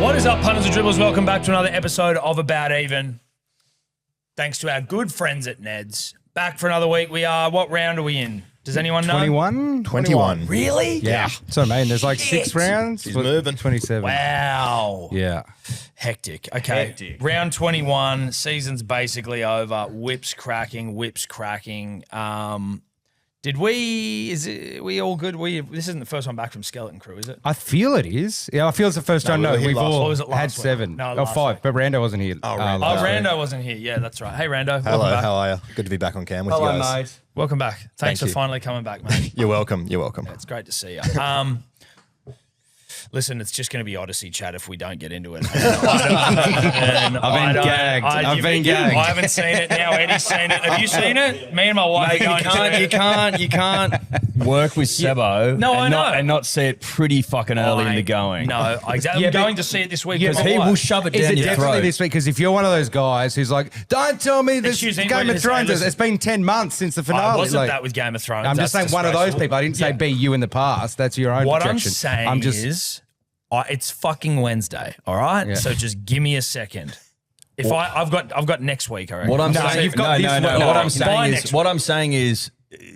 What is up, punters and dribblers? Welcome back to another episode of About Even. Thanks to our good friends at Ned's. Back for another week. We are, what round are we in? Does anyone know? 21. Really? Yeah. So, man, there's like 6 rounds. He's moving. 27. Wow. Yeah. Hectic. Okay. Hectic. Round 21. Season's basically over. Whips cracking. We all good? This isn't the first one back from Skeleton Crew, is it? I feel it is. Yeah, I feel it's the first time. we were here We've last all week. Or was it last had week? 7. No, Oh, last 5. week. But Rando wasn't here. Rando wasn't here. Yeah, that's right. Hey, Rando. Hello, Welcome back. how are you? Good to be back on cam with you guys. mate. Welcome back. Thanks Thank for you. finally coming back, mate. You're welcome. You're welcome. It's great to see you. Listen, it's just going to be Odyssey chat if we don't get into it. I've been gagged. I've been gagged. I haven't seen it. Now Eddie's seen it. Have you seen it? Me and my wife are going to You can't work with Sebo and not see it pretty fucking early in the going. No, exactly. I'm going to see it this week. Yeah, with my Because he wife. will shove it Is down it your definitely throat. this week? Because if you're one of those guys who's like, don't tell me this Excuse me, Game wait, of Thrones. listen. It's been 10 months since the I finale. wasn't that with Game of Thrones. I'm just That's saying one of those disgraceful. people. I didn't say be you in the past. That's your own What projection. I'm saying is, it's fucking Wednesday. All right, Yeah. so just give me a second. If I've got next week. I reckon. What I'm No, saying, you've got this one. No, What I'm saying is,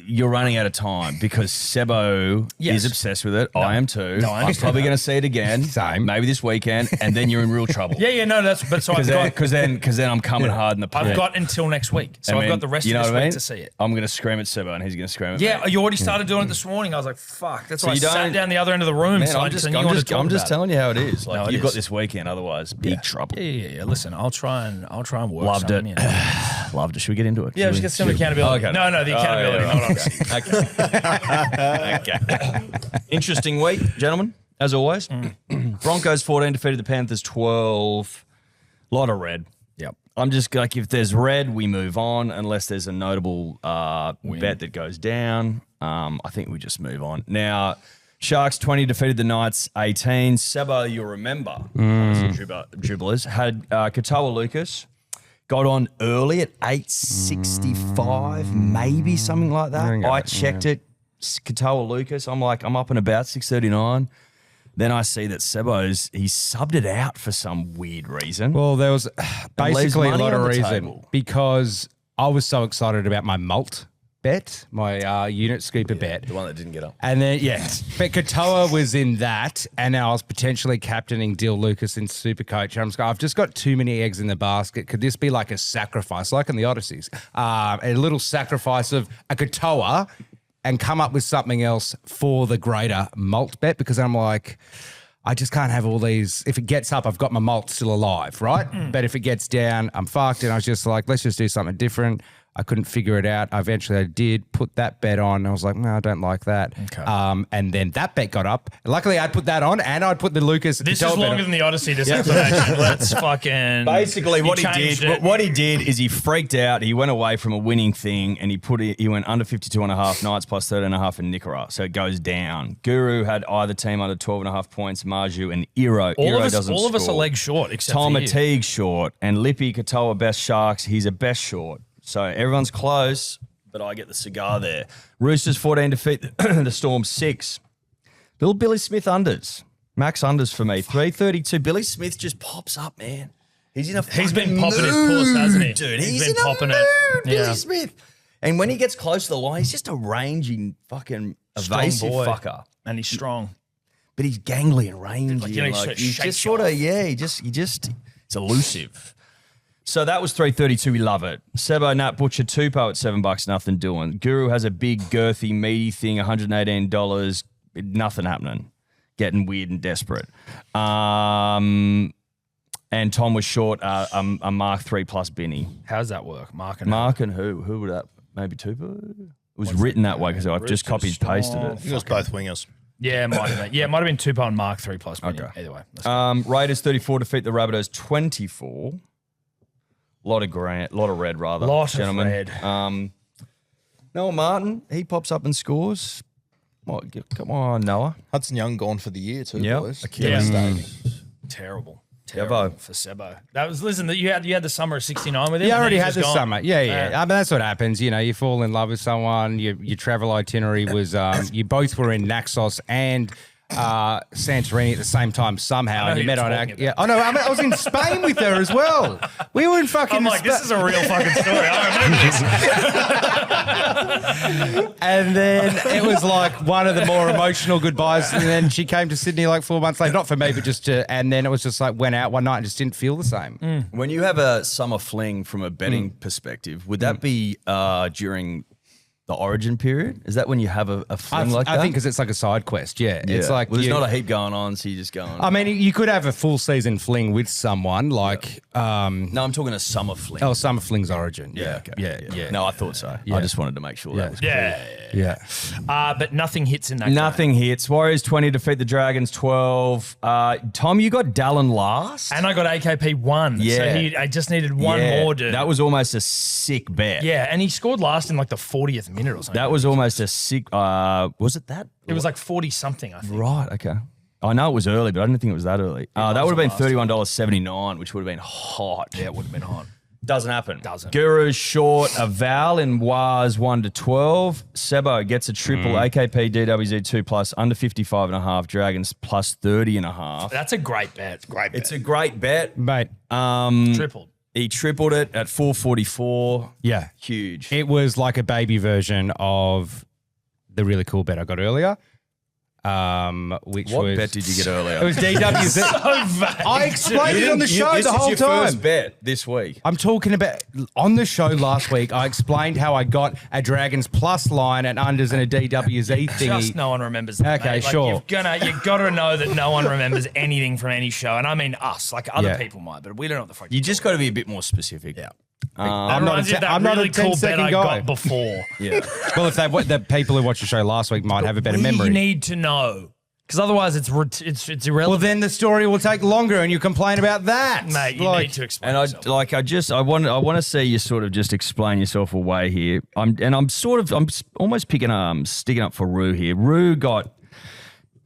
you're running out of time because Sebo Yes. is obsessed with it. I am too. No, I I'm understand probably that. going to see it again, Same. maybe this weekend, and then you're in real trouble. Yeah, no, that's but so I've got Because then I'm coming hard in the I've paint. got until next week. So And I've then, got the rest you of know this what I week mean? to see it. I'm going to scream at Sebo and he's going to scream at me. Yeah, you already started doing it this morning. I was like, fuck. That's why I you sat don't- down the other end of the room. Man, so I'm just talk telling you how it is. Like No, it you've got is. this weekend, otherwise big trouble. Yeah. Listen, I'll try and work. Loved something it. in. Loved it. Should we get into it? Yeah, we should get some accountability. Okay. No, the accountability. Okay. Okay. Interesting week, gentlemen, as always. Broncos 14 defeated the Panthers 12. Lot of red. Yep. I'm just like, if there's red, we move on, unless there's a notable bet that goes down. I think we just move on. Now, Sharks 20 defeated the Knights 18. Sebo, you'll remember, dribblers, had Katoa Lucas. Got on early at 8:65, maybe something like that. I checked it. Katoa Lucas. I'm like, I'm up and about 6:39. Then I see that he subbed it out for some weird reason. Well, there was basically a money lot of on the reason table. because I was so excited about my malt bet, my unit scooper bet. The one that didn't get up. And then, but Katoa was in that, and I was potentially captaining Dill Lucas in Supercoach. And I'm just going, I've just got too many eggs in the basket. Could this be like a sacrifice, like in the Odysseys? A little sacrifice of a Katoa and come up with something else for the greater malt bet? Because I'm like, I just can't have all these. If it gets up, I've got my malt still alive, right? But if it gets down, I'm fucked. And I was just like, let's just do something different. I couldn't figure it out. Eventually, I did put that bet on. I was like, no, I don't like that. Okay. And then that bet got up. Luckily, I'd put that on, and I'd put the Lucas. This Katoa is bet longer on. than the Odyssey. This explanation. Let's fucking. Basically, what changed it. he did is he freaked out. He went away from a winning thing and he went under 52.5, Knights plus 13.5 and Nicara. So it goes down. Guru had either team under 12.5 points, Marju and Iro. All Iro of us doesn't are score. leg short, except Tom for you. Teague short and Lippy Katoa best Sharks. He's a best short. So everyone's close, but I get the cigar there. Roosters 14 defeat the Storm 6. Little Billy Smith unders. Max unders for me. 332. Billy Smith just pops up, man. He's in a He's been fucking popping his mood, puss, hasn't he? dude? He's He's been in popping a it. mood, Billy Yeah. Smith. And when he gets close to the line, he's just a rangy, fucking evasive boy. fucker. And he's strong. But he's gangly and rangy. Like, you know, he and, shakes he's you just sort of, off. it's elusive. So that was 332. We love it. Sebo, Nat Butcher, Tupou at $7, nothing doing. Guru has a big, girthy, meaty thing, $118, nothing happening. Getting weird and desperate. And Tom was short a Mark 3 plus Binny. How's that work? Mark Mark and who? Who would that? Maybe Tupou? It was written that way because I've just Roosters, copied pasted Storm. it. I think it was both wingers. Yeah, it might have been. Yeah, it might have been 2 pound Mark 3 plus. Okay. Either way. Let's go. Raiders 34 defeat the Rabbitohs 24. Lot of red, rather. Lot of gentlemen. red. Noah Martin, he pops up and scores. Come on, Noah. Hudson Young gone for the year too, Yep. boys. Yeah. Devastating. Terrible Sebo. for Sebo. That was you had the summer of 69 with him. Yeah, I and already then had he's the just gone. summer. Yeah. I mean, that's what happens. You know, you fall in love with someone. Your travel itinerary was you both were in Naxos and Santorini at the same time somehow. I know And you who met you're on talking yeah. Oh no, I was in Spain with her as well. We were in fucking. I'm like, this is a real fucking story. I remember this. And then it was like one of the more emotional goodbyes. And then she came to Sydney like 4 months later, not for me, but just to. And then it was just like went out one night and just didn't feel the same. When you have a summer fling from a betting perspective, would that be during the origin period? Is that when you have a fling like that? I think because it's like a side quest. Yeah, Yeah. it's like well, there's not a heap going on, so you just go on. I mean, you could have a full season fling with someone like. no, I'm talking a summer fling. Oh, Summer Fling's origin. yeah, okay. Yeah. No, I thought so. Yeah. I just wanted to make sure that was Yeah. Yeah. But nothing hits in that game. Nothing hits. Warriors 20 defeat the Dragons 12. Tom, you got Dallin last. And I got AKP 1. Yeah. So I just needed one Yeah, more, dude. That was almost a sick bet. Yeah, and he scored last in like the 40th minute or something. That was almost a sick. Was it that? It was like 40 something, I think. Right. Okay. I know it was early, but I didn't think it was that early. That would have been $31.79, which would have been hot. Yeah, it would have been hot. Doesn't happen. Doesn't. Guru's short a Val in Waz 1-12. Sebo gets a triple. AKP DWZ 2+ under 55.5. Dragons plus 30.5. That's a great bet. Great bet. It's a great bet. Mate. Tripled. He tripled it at 444. Yeah. Huge. It was like a baby version of the really cool bet I got earlier. Which What was bet did you get earlier? It was DWZ. So vague. I explained it on the show the whole This is your time. first bet this week. I'm talking about on the show last week. I explained how I got a Dragons plus line and unders and a DWZ thingy. Just no one remembers that. Okay, mate. Like, sure. You've got to know that no one remembers anything from any show. And I mean us. Like other Yeah. people might, but we don't know what the fuck. You just got to be a bit more specific. Yeah. I'm not a, that I'm not really a cool 10-second bet I guy. got before. Yeah. Well, if the people who watched the show last week might have a better We memory. need to know. Because otherwise it's Well, irrelevant. then the story will take longer, and you complain about that, Mate, you need to explain And yourself. I want to see you sort of just explain yourself away here. I'm almost sticking up for Roo here. Roo got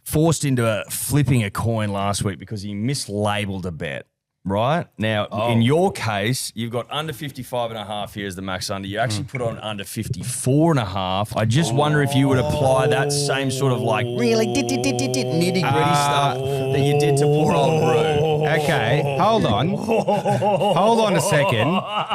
forced into flipping a coin last week because he mislabeled a bet. Right now, in your case, you've got under 55.5 here as the max under. You actually put on under 54.5. I just wonder if you would apply that same sort of like really nitty gritty stuff that you did to poor old Roo. Okay, hold on a second.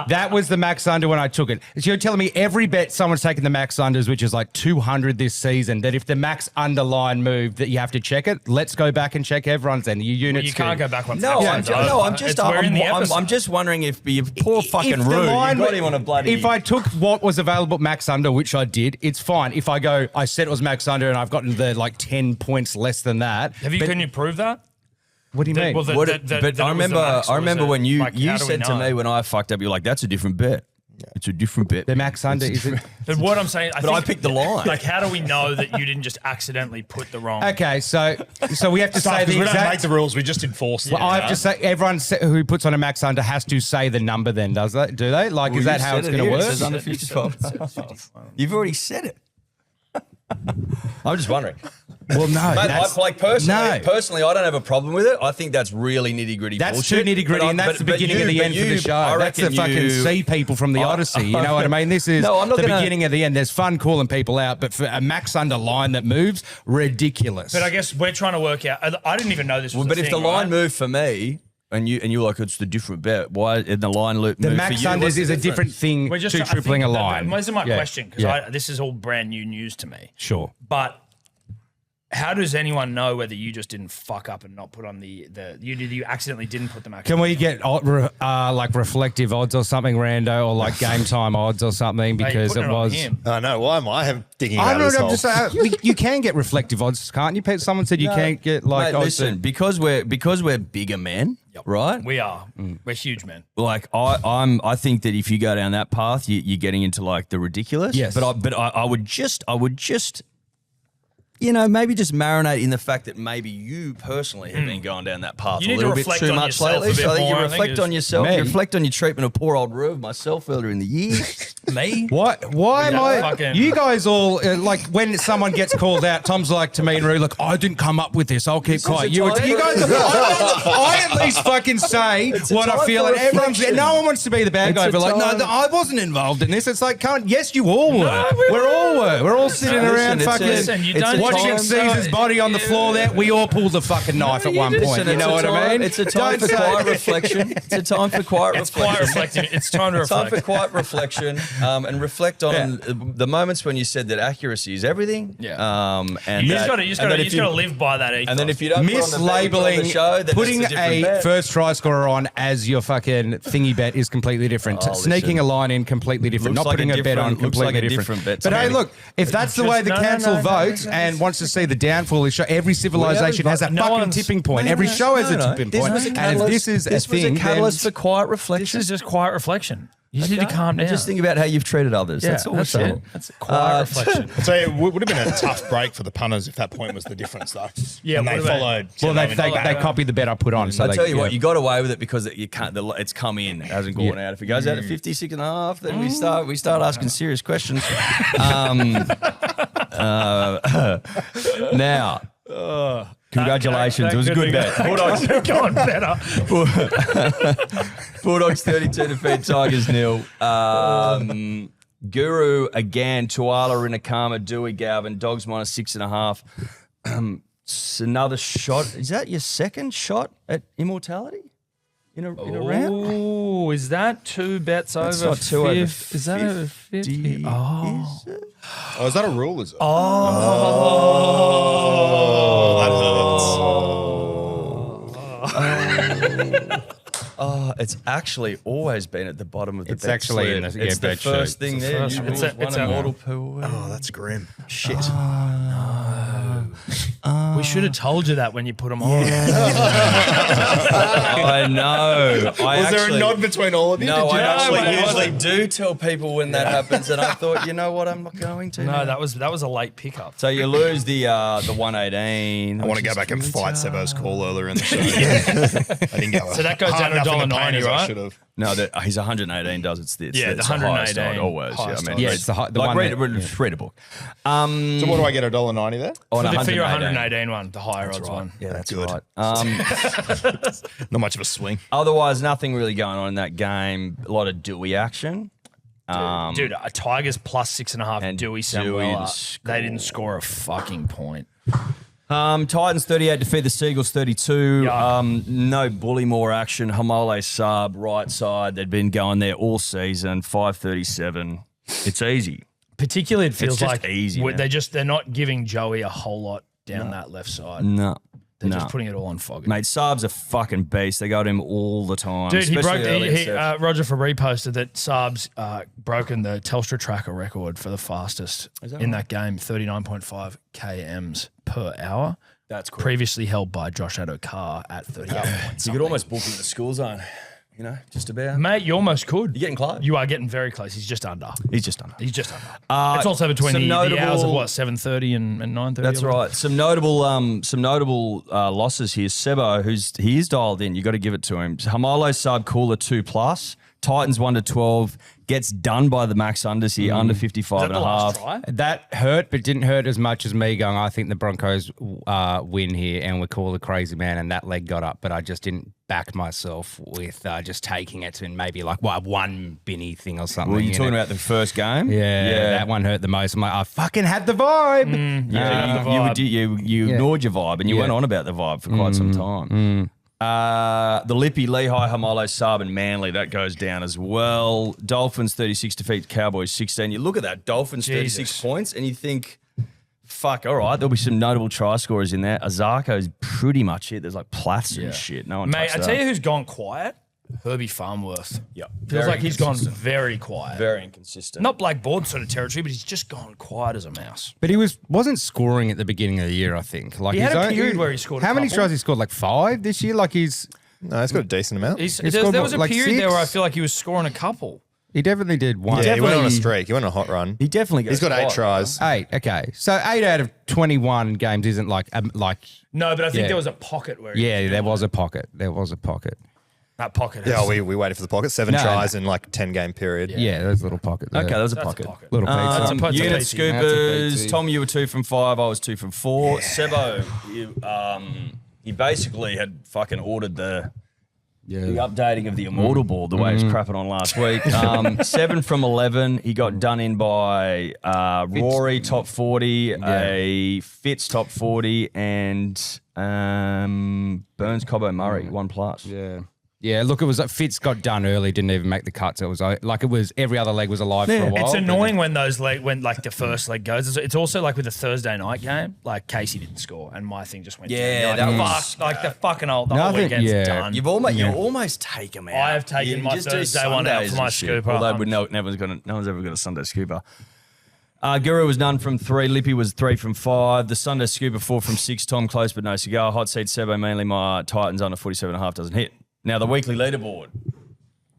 That was the max under when I took it. So you're telling me every bet someone's taken the max unders, which is like 200 this season, that if the max underline moved, that you have to check it. Let's go back and check everyone's then. Your units. You can't go back once. No, that's over. I'm just wondering if you poor fucking If the Roo, you line got wa- him on a bloody. If I took what was available max under, which I did, it's fine. If I go, I said it was max under, and I've gotten the like 10 points less than that. Can you prove that? What do you mean? Well, that But it was I the remember, max, or I remember was when it- you like, how do we said to know? me when I fucked up, you're like, "That's a different bet. It's a different bet." the max under is it? But what I'm saying, I picked the line. Like, how do we know that you didn't just accidentally put the wrong? Okay, so we have to say Because the we don't make exact. the rules, we just enforce them. Well, I have to say, everyone who puts on a max under has to say the number. Then does that? Do they? Like, is that how it's going to work? It says under 55. You've already said it. I'm just wondering. Well, no. Mate, that's- personally, I don't have a problem with it. I think that's really nitty gritty. That's too nitty gritty, and that's the beginning of the end for the show. That's the fucking sea people from the Odyssey. You know what I mean? This is No, I'm not the gonna- beginning of the end. There's fun calling people out, but for a max under line that moves, ridiculous. But I guess we're trying to work out. I didn't even know this was Well, but a if thing, the line right? moved for me, and you're like, it's the different bet. Why in the line loop? the move max for you? unders What's the is a difference? different thing We're just to I tripling think a that- line. This is my Yeah. question because Yeah. this is all brand new news to me. Sure. But how does anyone know whether you just didn't fuck up and not put on you accidentally didn't put the max? Can we get like reflective odds or something, Rando, or like game time odds or something? Mate, Because you're it putting on was. him. I know. Why am I digging I out don't of this know. I'm hole? just saying, you can get reflective odds, can't you? Pete? Someone said you can't get like. Mate, odds listen, because we're bigger men, right? We are. We're huge men. Like I think that if you go down that path, you're getting into like the ridiculous. Yes. But I would just, maybe just marinate in the fact that maybe you personally have been going down that path You a need to little bit reflect too on much yourself lately. a bit So I think you more, I think reflect is- on yourself. Me? You reflect on your treatment of poor old Roo, myself earlier in the year. Me? What? Why am I? fucking- You guys all like when someone gets called out. Tom's like to me and Roo, look, I didn't come up with this. I'll keep quiet. You guys, I at least fucking say what I feel, and everyone's. No one wants to be the bad guy. But like, no, I wasn't involved in this. It's like, yes, you all were. No, We're all were. We're all sitting around fucking Listen, you don't watching time- Caesar's body on the floor. There, we all pulled the fucking knife at one point. You know what I mean? It's a time for quiet reflection. It's a time for quiet It's quite reflection. reflective. It's time to Time reflect. for quiet reflection and reflect on the moments when you said that accuracy is everything. Yeah. And You that- just and got then if to live by that ethos. And then if you don't put on the bet on the show, then putting it's a different a bet. first try scorer on as your fucking thingy bet is completely different. Oh, Sneaking listen. a line in, completely different. Looks Not like putting a a bet on, different- looks like completely a different. different bet But to hey, me. look, if that's the way the council votes and wants to see the downfall of show, every civilization has a no fucking one's- tipping point. Every show has a tipping This point. was a And if catalyst. this is This a was thing, a catalyst then for quiet this reflection. is just quiet reflection. You just need to calm down. Just think about how you've treated others. Yeah, that's all we're that's saying. it. That's a quiet reflection. I'd say it would have been a tough break for the punters if that point was the difference, though. Yeah, and it they would have been. followed. well, Seven they copied the bet I put on. So I they, tell you what, yeah. you got away with it because you can't. It's come in, it hasn't gone out. If it goes out at 56.5, then we start asking serious questions. Now, congratulations, it was a good bet. Bulldogs have gone better. Bulldogs 32 defeat Tigers 0. Guru again, Tuala, Rinakama, Dewey, Galvin, Dogs minus 6.5. It's another shot. Is that your second shot at immortality in a round? Oh, is that 2 bets That's over not 2 over 50? Is that over 50? 50? Oh. Is it? Oh, is that a rule? Is it? Oh, it's actually always been at the bottom of the It's bet actually slip. in the- It's yeah, the bet sheet. first thing It's the there. first You one. rules It's one a- immortal per week. Oh, that's grim. Shit. We should have told you that when you put them on. I know. Was there a nod between all of you? No, Did you I actually it usually do tell people when that happens, and I thought, you know what, I'm not going to. No, now. that was a late pickup. So you lose the 118. I want to go back and fight Sebo's call earlier in the show. I didn't go. So that goes down to $1.90, right? I should have. No, he's 118 does. It's the Yeah, it's the the highest 118 odd, always. highest Yeah, I odd. mean, Yeah, it's the like one read, that- read a book. So what do I get, $1.90 there? On For your 118 one, the higher odds one. Yeah, that's Good. right. Not much of a swing. Otherwise, nothing really going on in that game. A lot of Dewey action. Dude, Tigers plus 6.5. and Dewey Dewey Samuel. to They didn't score a fucking point. Titans 38 defeat the Seagulls 32. Yeah. No Bullymore action. Hamole sub right side. They'd been going there all season. 537. It's easy. Particularly, it feels just like easy now. they're not giving Joey a whole lot down that left side. No. They're no. just putting it all on Foggy. Mate, Saab's a fucking beast. They go to him all the time. Dude, he especially broke. early in sets. Roger Fabry posted that Saab's broken the Telstra tracker record for the fastest in that game, 39.5 kms per hour. That's cool. Previously held by Josh Adokar at 38. You could almost book him at the school zone. You know, just about. Mate, you almost could. You're getting close. You are getting very close. He's just under. He's just done it. He's just under. It's also between some the hours of notable- what, 7:30 and 9:30. That's right. Some notable losses here. Sebo, he is dialed in. You got to give it to him. Hamalo sub cooler 2+. Titans 1-12 gets done by the max unders here under 55 and a half. Try? That hurt, but didn't hurt as much as me going, I think the Broncos win here and we call the crazy man, and that leg got up, but I just didn't back myself with just taking it to maybe like one binny thing or something. Well, you're talking about the first game? Yeah, that one hurt the most. I'm like, I fucking had the vibe. You ignored your vibe and you went on about the vibe for quite some time. The Lippy, Lehigh, Hamalo, Saab, and Manly, that goes down as well. Dolphins 36 defeat Cowboys 16. You look at that, Dolphins 36 points, and you think, fuck, all right, there'll be some notable try scorers in there. Azarko's pretty much it. There's like Plaths and shit. No one Mate, touched I that. tell you who's gone quiet. Herbie Farmworth. Yeah, Feels very like he's gone inconsistent. very quiet. Very inconsistent. Not Black Board sort of territory, but he's just gone quiet as a mouse. But he wasn't scoring at the beginning of the year, I think. Like He had he's a period where he scored a How many couple. tries he scored? Like 5 this year? Like No, he's got a decent amount. There scored was a like period there 6? where I feel like he was scoring a couple. he definitely did one. Yeah, he went on a definitely- streak. He went on a hot run. He definitely goes He's got 8 quiet, tries. 8, okay. So 8 out of 21 games isn't like No, but I think Yeah. there was a pocket where yeah, there was a pocket. There was a pocket. That pocket. Yeah, we waited for the pocket. 7 No, tries in like 10-game period. Yeah, there's a little pocket there. Okay, that was a That's pocket. a pocket. Little pizza. That's a pocket. Unit That's a pizza. scoopers. That's a Tom, you were 2 from 5. I was 2 from 4. Sebo, he basically had fucking ordered the updating of the Immortal board the way it was crapping on last week. 7 from 11. He got done in by Rory, top 40, a Fitz, top 40, and Burns, Cobbo, Murray, 1+. Yeah. Yeah, look, it was like Fitz got done early, didn't even make the cuts. It was like every other leg was alive for a while. It's annoying when when like the first leg goes. It's also like with the Thursday night game, like Casey didn't score and my thing just went Yeah, down. that Like, was- fuck, like the fucking whole Nothing- weekend's yeah. done. You almost take them out. I have taken You my just do Thursday one out Sundays for my and shit. scooper. Although no one's ever got a Sunday scooper. Guru was none from 3. Lippy was 3 from 5. The Sunday scooper 4 from 6. Tom close but no cigar. Hot seat Sebo, mainly my Titans under 47.5 doesn't hit. Now the weekly leaderboard.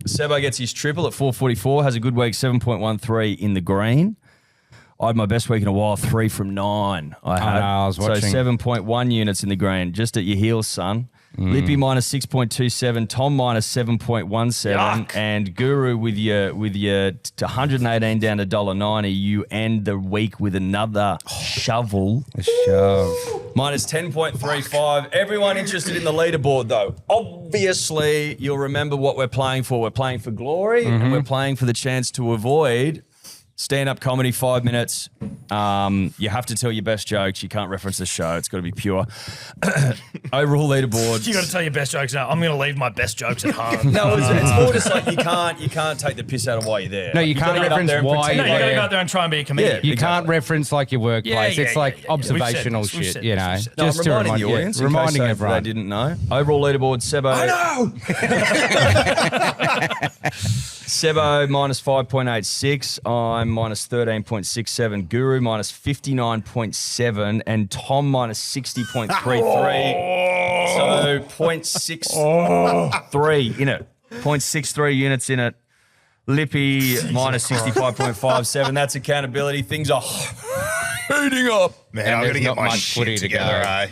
Sebo gets his triple at 444. Has a good week, 7.13 in the green. I had my best week in a while, 3 from 9. I had. I was watching. So 7.1 units in the green, just at your heels, son. Lippy minus 6.27, Tom minus 7.17, Yuck. and Guru with your to 118 down to $1.90. You end the week with another shovel. A shove. Minus 10.35. Everyone interested in the leaderboard, though. Obviously, you'll remember what we're playing for. We're playing for glory, and we're playing for the chance to avoid stand-up comedy, 5 minutes. You have to tell your best jokes. You can't reference the show. It's got to be pure. Overall leaderboard. You got to tell your best jokes now. I'm going to leave my best jokes at home. No, it's more just like you can't take the piss out of why you're there. No, you Like, can't gotta get up reference there and why pretend No, you you're got to there. go out there and try and be a comedian. You Exactly. can't reference like your workplace. Yeah, It's yeah, like yeah, yeah. We've said observational this, we've shit, said you this, know. we've said No, Just I'm to reminding remind the audience, reminding in case everyone. they didn't know. Overall leaderboard, Sebo. I know. Sebo minus 5.86. I'm minus 13.67. Guru minus 59.7. And Tom minus 60.33. So 0.63 in it. 0.63 units in it. Lippy minus 65.57. That's accountability. Things are heating up. Man, And I'm there's going to get not my much footy shit to together, go. eh?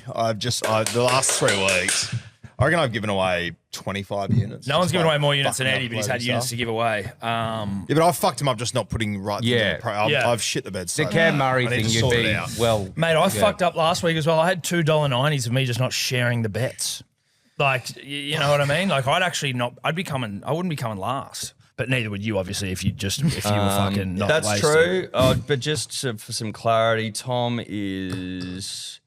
The last 3 weeks, I reckon I've given away 25 units. No one's Just given like away more units than fucking Eddie, but he's uploading had units stuff. to give away. Yeah, but I fucked him up just not putting right things Yeah. in the pro. Yeah. I've shit the bed so The Cam bad. Murray I need thing, to you'd sort it be, out. well... Mate, I fucked up last week as well. I had $2.90s of me just not sharing the bets. Like, you know what I mean? Like, I wouldn't be coming last. But neither would you, obviously, if you were fucking not That's wasted. true. But just for some clarity, Tom is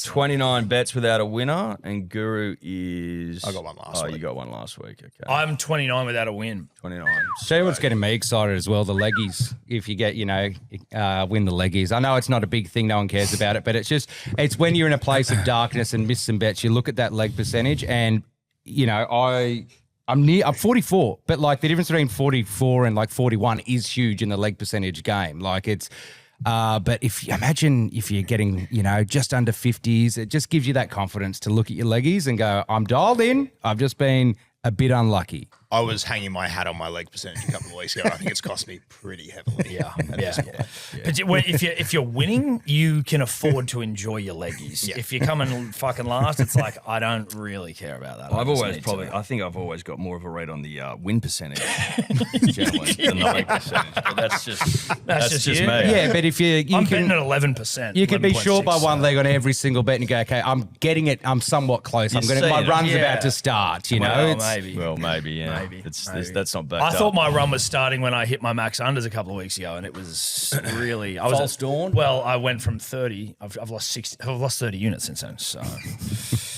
29 bets without a winner, and Guru is. I got one last Oh, you week. got one last week. Okay. I'm 29 without a win. 29. Tell you what's getting me excited as well, the leggies. If you get, win the leggies. I know it's not a big thing, no one cares about it, but it's when you're in a place of darkness and miss some bets, you look at that leg percentage and, I'm 44, but like the difference between 44 and like 41 is huge in the leg percentage game. Like it's, but if you're getting, just under 50s, it just gives you that confidence to look at your leggies and go, I'm dialed in. I've just been a bit unlucky. I was hanging my hat on my leg percentage a couple of weeks ago. I think it's cost me pretty heavily. Yeah. But if you're winning, you can afford to enjoy your leggies. Yeah. If you're coming fucking last, it's like, I don't really care about that. I think I've always got more of a rate on the win percentage generally than the leg percentage. But that's just you. me. Yeah, but if you I'm can, betting at 11%. you can be short by 11.6, one leg on every single bet and go, okay, I'm getting it. I'm somewhat close. You're My seeing it. run's Yeah. about to start. Well, It's, maybe. Well, maybe, yeah. Maybe. That's not bad. I thought my run was starting when I hit my max unders a couple of weeks ago, and it was really I was False dawn? Well, I went from 30. I've lost 60. I've lost 30 units since then. So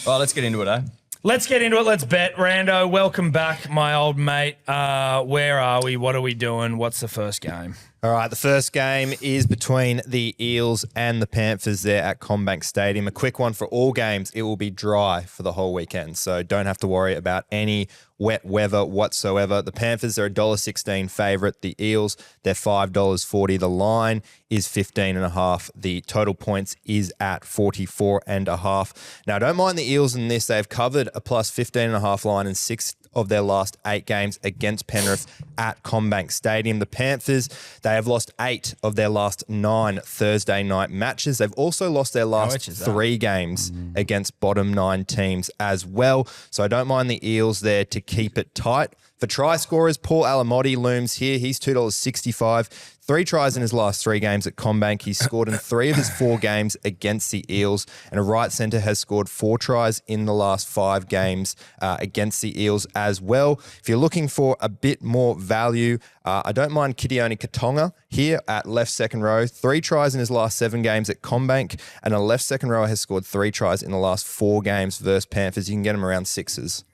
Well, let's get into it, eh? let's get into it. Let's bet. Rando, welcome back, my old mate. Where are we? What are we doing? What's the first game? All right, the first game is between the Eels and the Panthers there at CommBank Stadium. A quick one for all games. It will be dry for the whole weekend, so don't have to worry about any wet weather whatsoever. The Panthers are $1.16 favourite. The Eels, they're $5.40. The line is 15.5. The total points is at 44.5. Now, don't mind the Eels in this. They've covered a plus 15.5 line in 6 of their last 8 games against Penrith at CommBank Stadium. The Panthers, they have lost 8 of their last 9 Thursday night matches. They've also lost their last 3 games against bottom 9 teams as well. So I don't mind the Eels there to keep it tight. For try scorers, Paul Alamotti looms here. He's $2.65. 3 tries in his last 3 games at CommBank. He's scored in 3 of his 4 games against the Eels. And a right centre has scored 4 tries in the last 5 games against the Eels as well. If you're looking for a bit more value, I don't mind Kidione Katonga here at left second row. 3 tries in his last 7 games at CommBank. And a left second row has scored 3 tries in the last 4 games versus Panthers. You can get him around 6s.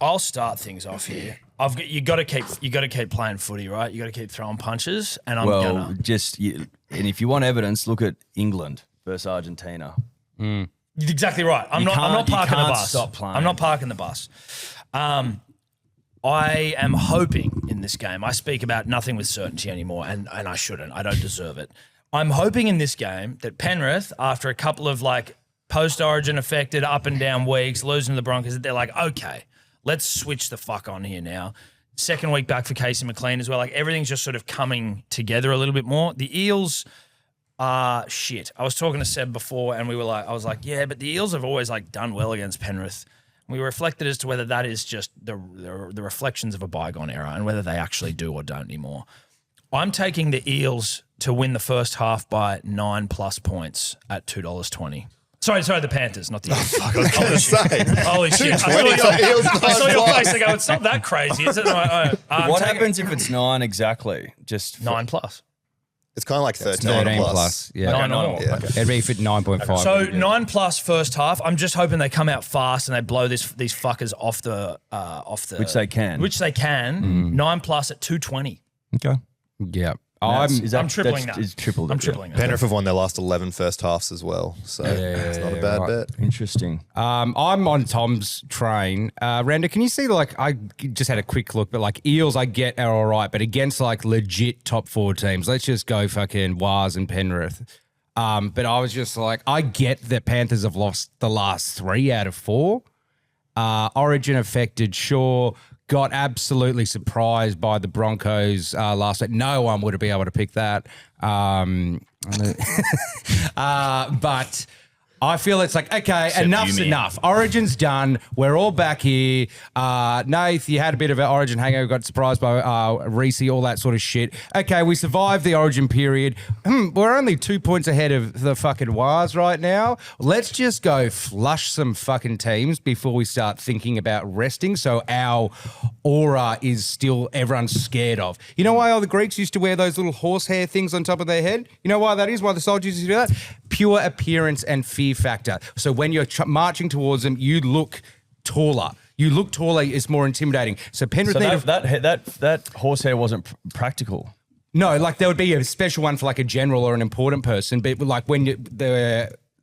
I'll start things off here. You got to keep playing footy, right? You got to keep throwing punches, and I'm gonna. And if you want evidence, look at England versus Argentina. You're exactly right. I'm not parking the bus. Stop playing. I'm not parking the bus. I am hoping in this game. I speak about nothing with certainty anymore, and I shouldn't. I don't deserve it. I'm hoping in this game that Penrith, after a couple of like post-origin affected up and down weeks, losing to the Broncos, that they're like, okay, let's switch the fuck on here now. Second week back for Casey McLean as well. Like everything's just sort of coming together a little bit more. The Eels are shit. I was talking to Seb before and I was like, yeah, but the Eels have always like done well against Penrith. We reflected as to whether that is just the reflections of a bygone era and whether they actually do or don't anymore. I'm taking the Eels to win the first half by 9+ points at $2.20. Sorry, the Panthers, not the Eels. I was going to say. Holy shit. I saw your face. I go, it's not that crazy, is it? What happens if it's 9 exactly? Just 9+. It's kind of like 13 plus. Yeah. 9 or more. Yeah. Okay. It'd be for 9.5. So 9+ first half. I'm just hoping they come out fast and they blow these fuckers off the which they can. 9+ at 220. Okay. Yeah. I'm tripling that. Is tripled I'm it, tripling that. Penrith have won their last 11 first halves as well. So it's not a bad bet. Interesting. I'm on Tom's train. Randa, can you see, like, I just had a quick look, but like Eels, I get are all right, but against like legit top 4 teams, let's just go fucking Waz and Penrith. But I was just like, I get that Panthers have lost the last 3 out of 4. Origin affected, sure. Got absolutely surprised by the Broncos last week. No one would have been able to pick that. But I feel it's like, okay, enough's enough. Origin's done. We're all back here. Nath, you had a bit of an Origin hangover, got surprised by Reese, all that sort of shit. Okay, we survived the Origin period. We're only 2 points ahead of the fucking Wars right now. Let's just go flush some fucking teams before we start thinking about resting, so our aura is still everyone's scared of. You know why all the Greeks used to wear those little horsehair things on top of their head? You know why that is? Why the soldiers used to do that? Pure appearance and fear factor. So when you're marching towards them, you look taller. You look taller, it's more intimidating. So Penrith that horsehair wasn't practical. No, like there would be a special one for like a general or an important person, but like when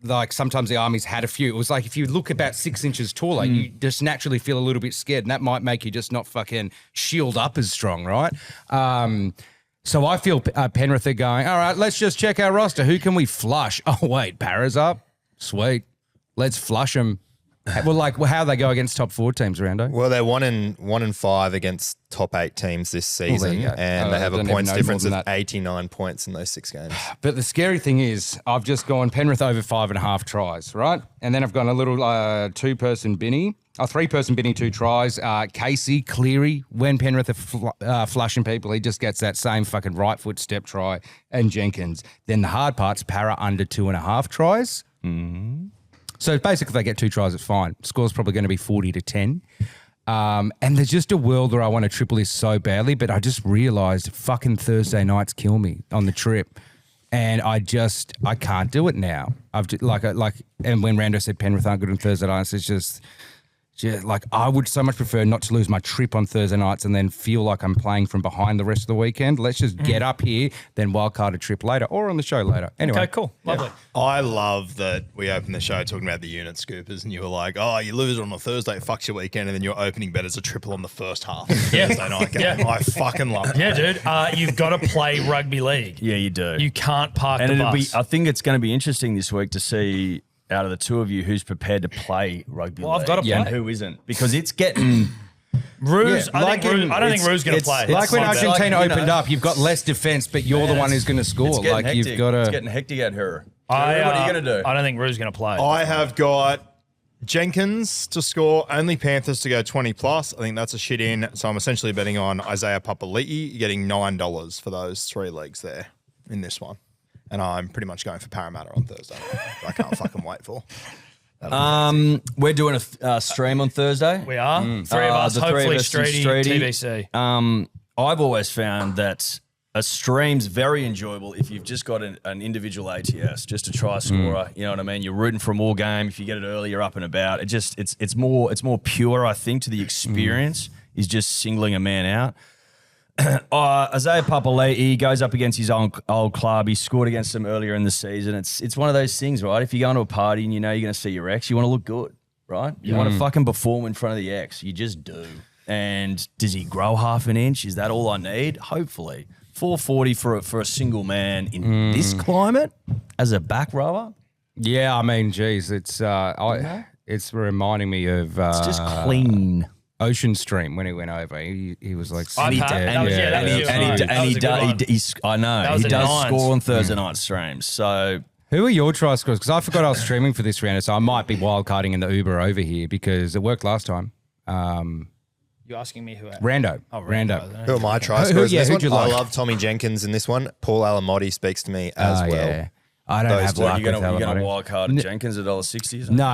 like sometimes the armies had a few. It was like if you look about 6 inches taller, you just naturally feel a little bit scared, and that might make you just not fucking shield up as strong, right? So I feel Penrith are going, all right, let's just check our roster. Who can we flush? Oh, wait, Para's up. Sweet. Let's flush them. Well, like, how they go against top 4 teams, Rando? Well, they're 1-5 against top 8 teams this season, and they have a points difference of 89 points in those 6 games. But the scary thing is, I've just gone Penrith over 5.5 tries, right? And then I've gone a little 2-person Binny. A 3-person Binny, 2 tries. Casey, Cleary, when Penrith are flushing people, he just gets that same fucking right foot step try. And Jenkins. Then the hard part's Para under 2.5 tries. Mm-hmm. So basically, if they get 2 tries, it's fine. Score's probably going to be 40-10. And there's just a world where I want to triple this so badly, but I just realised fucking Thursday nights kill me on the trip. And I can't do it now. I've just, and when Rando said Penrith aren't good on Thursday nights, it's just like I would so much prefer not to lose my trip on Thursday nights and then feel like I'm playing from behind the rest of the weekend. Let's just get up here, then wildcard a trip later or on the show later. Anyway. Okay, cool. Lovely. Yeah. I love that we opened the show talking about the unit scoopers and you were like, oh, you lose on a Thursday, it fucks your weekend, and then your opening bet is a triple on the first half of the Thursday night game. Yeah. I fucking love it. Yeah, dude. You've got to play rugby league. Yeah, you do. You can't park and the bus. I think it's going to be interesting this week to see out of the two of you who's prepared to play rugby Well, I've league got to and play. who isn't, because it's getting Ruse, Yeah, I like don't think Rue's going to it's- play. it's Like when like that. Argentina Like, you opened know. up, you've got less defense, but you're the one who's going to it's score. getting Like hectic. you've got It's to. getting hectic at her. what are you going to do? I don't think Rue's going to play. I have got Jenkins to score, only Panthers to go 20 plus. I think that's a shit in. So I'm essentially betting on Isaiah Papali'i getting $9 for those 3 legs there in this one. And I'm pretty much going for Parramatta on Thursday. I can't fucking wait for. We're doing a stream on Thursday. We are. 3 of us, the three hopefully of us and Streety, Streety. TBC. I've always found that a stream's very enjoyable if you've just got an individual ATS, just a try scorer. You know what I mean? You're rooting for them all game. If you get it early, you're up and about. It's more pure, I think, to the experience is just singling a man out. Isaiah Papali'i goes up against his old club. He scored against them earlier in the season. It's one of those things, right? If you go into a party and you know you're going to see your ex, you want to look good, right? You want to fucking perform in front of the ex. You just do. And does he grow half an inch? Is that all I need? Hopefully. 440 for a single man in this climate as a back rower. Yeah, I mean, geez, it's reminding me of It's just clean. Ocean Stream when he went over. He was like, I've had- that was- yeah, that was And he good. That was a good one. I know That was he a does nines. score on Thursday night streams. So Who are your try scores? Because I forgot I was streaming for this round, so I might be wildcarding in the Uber over here because it worked last time. You're asking me who? Rando. Oh, Rando. Who are my try Who- scorers? yeah, in this who'd you one? like? I love Tommy Jenkins in this one. Paul Alamotti speaks to me as well. Yeah. I don't Those have two. luck you're with gonna Alamotti. wild card Jenkins at $1.60. No.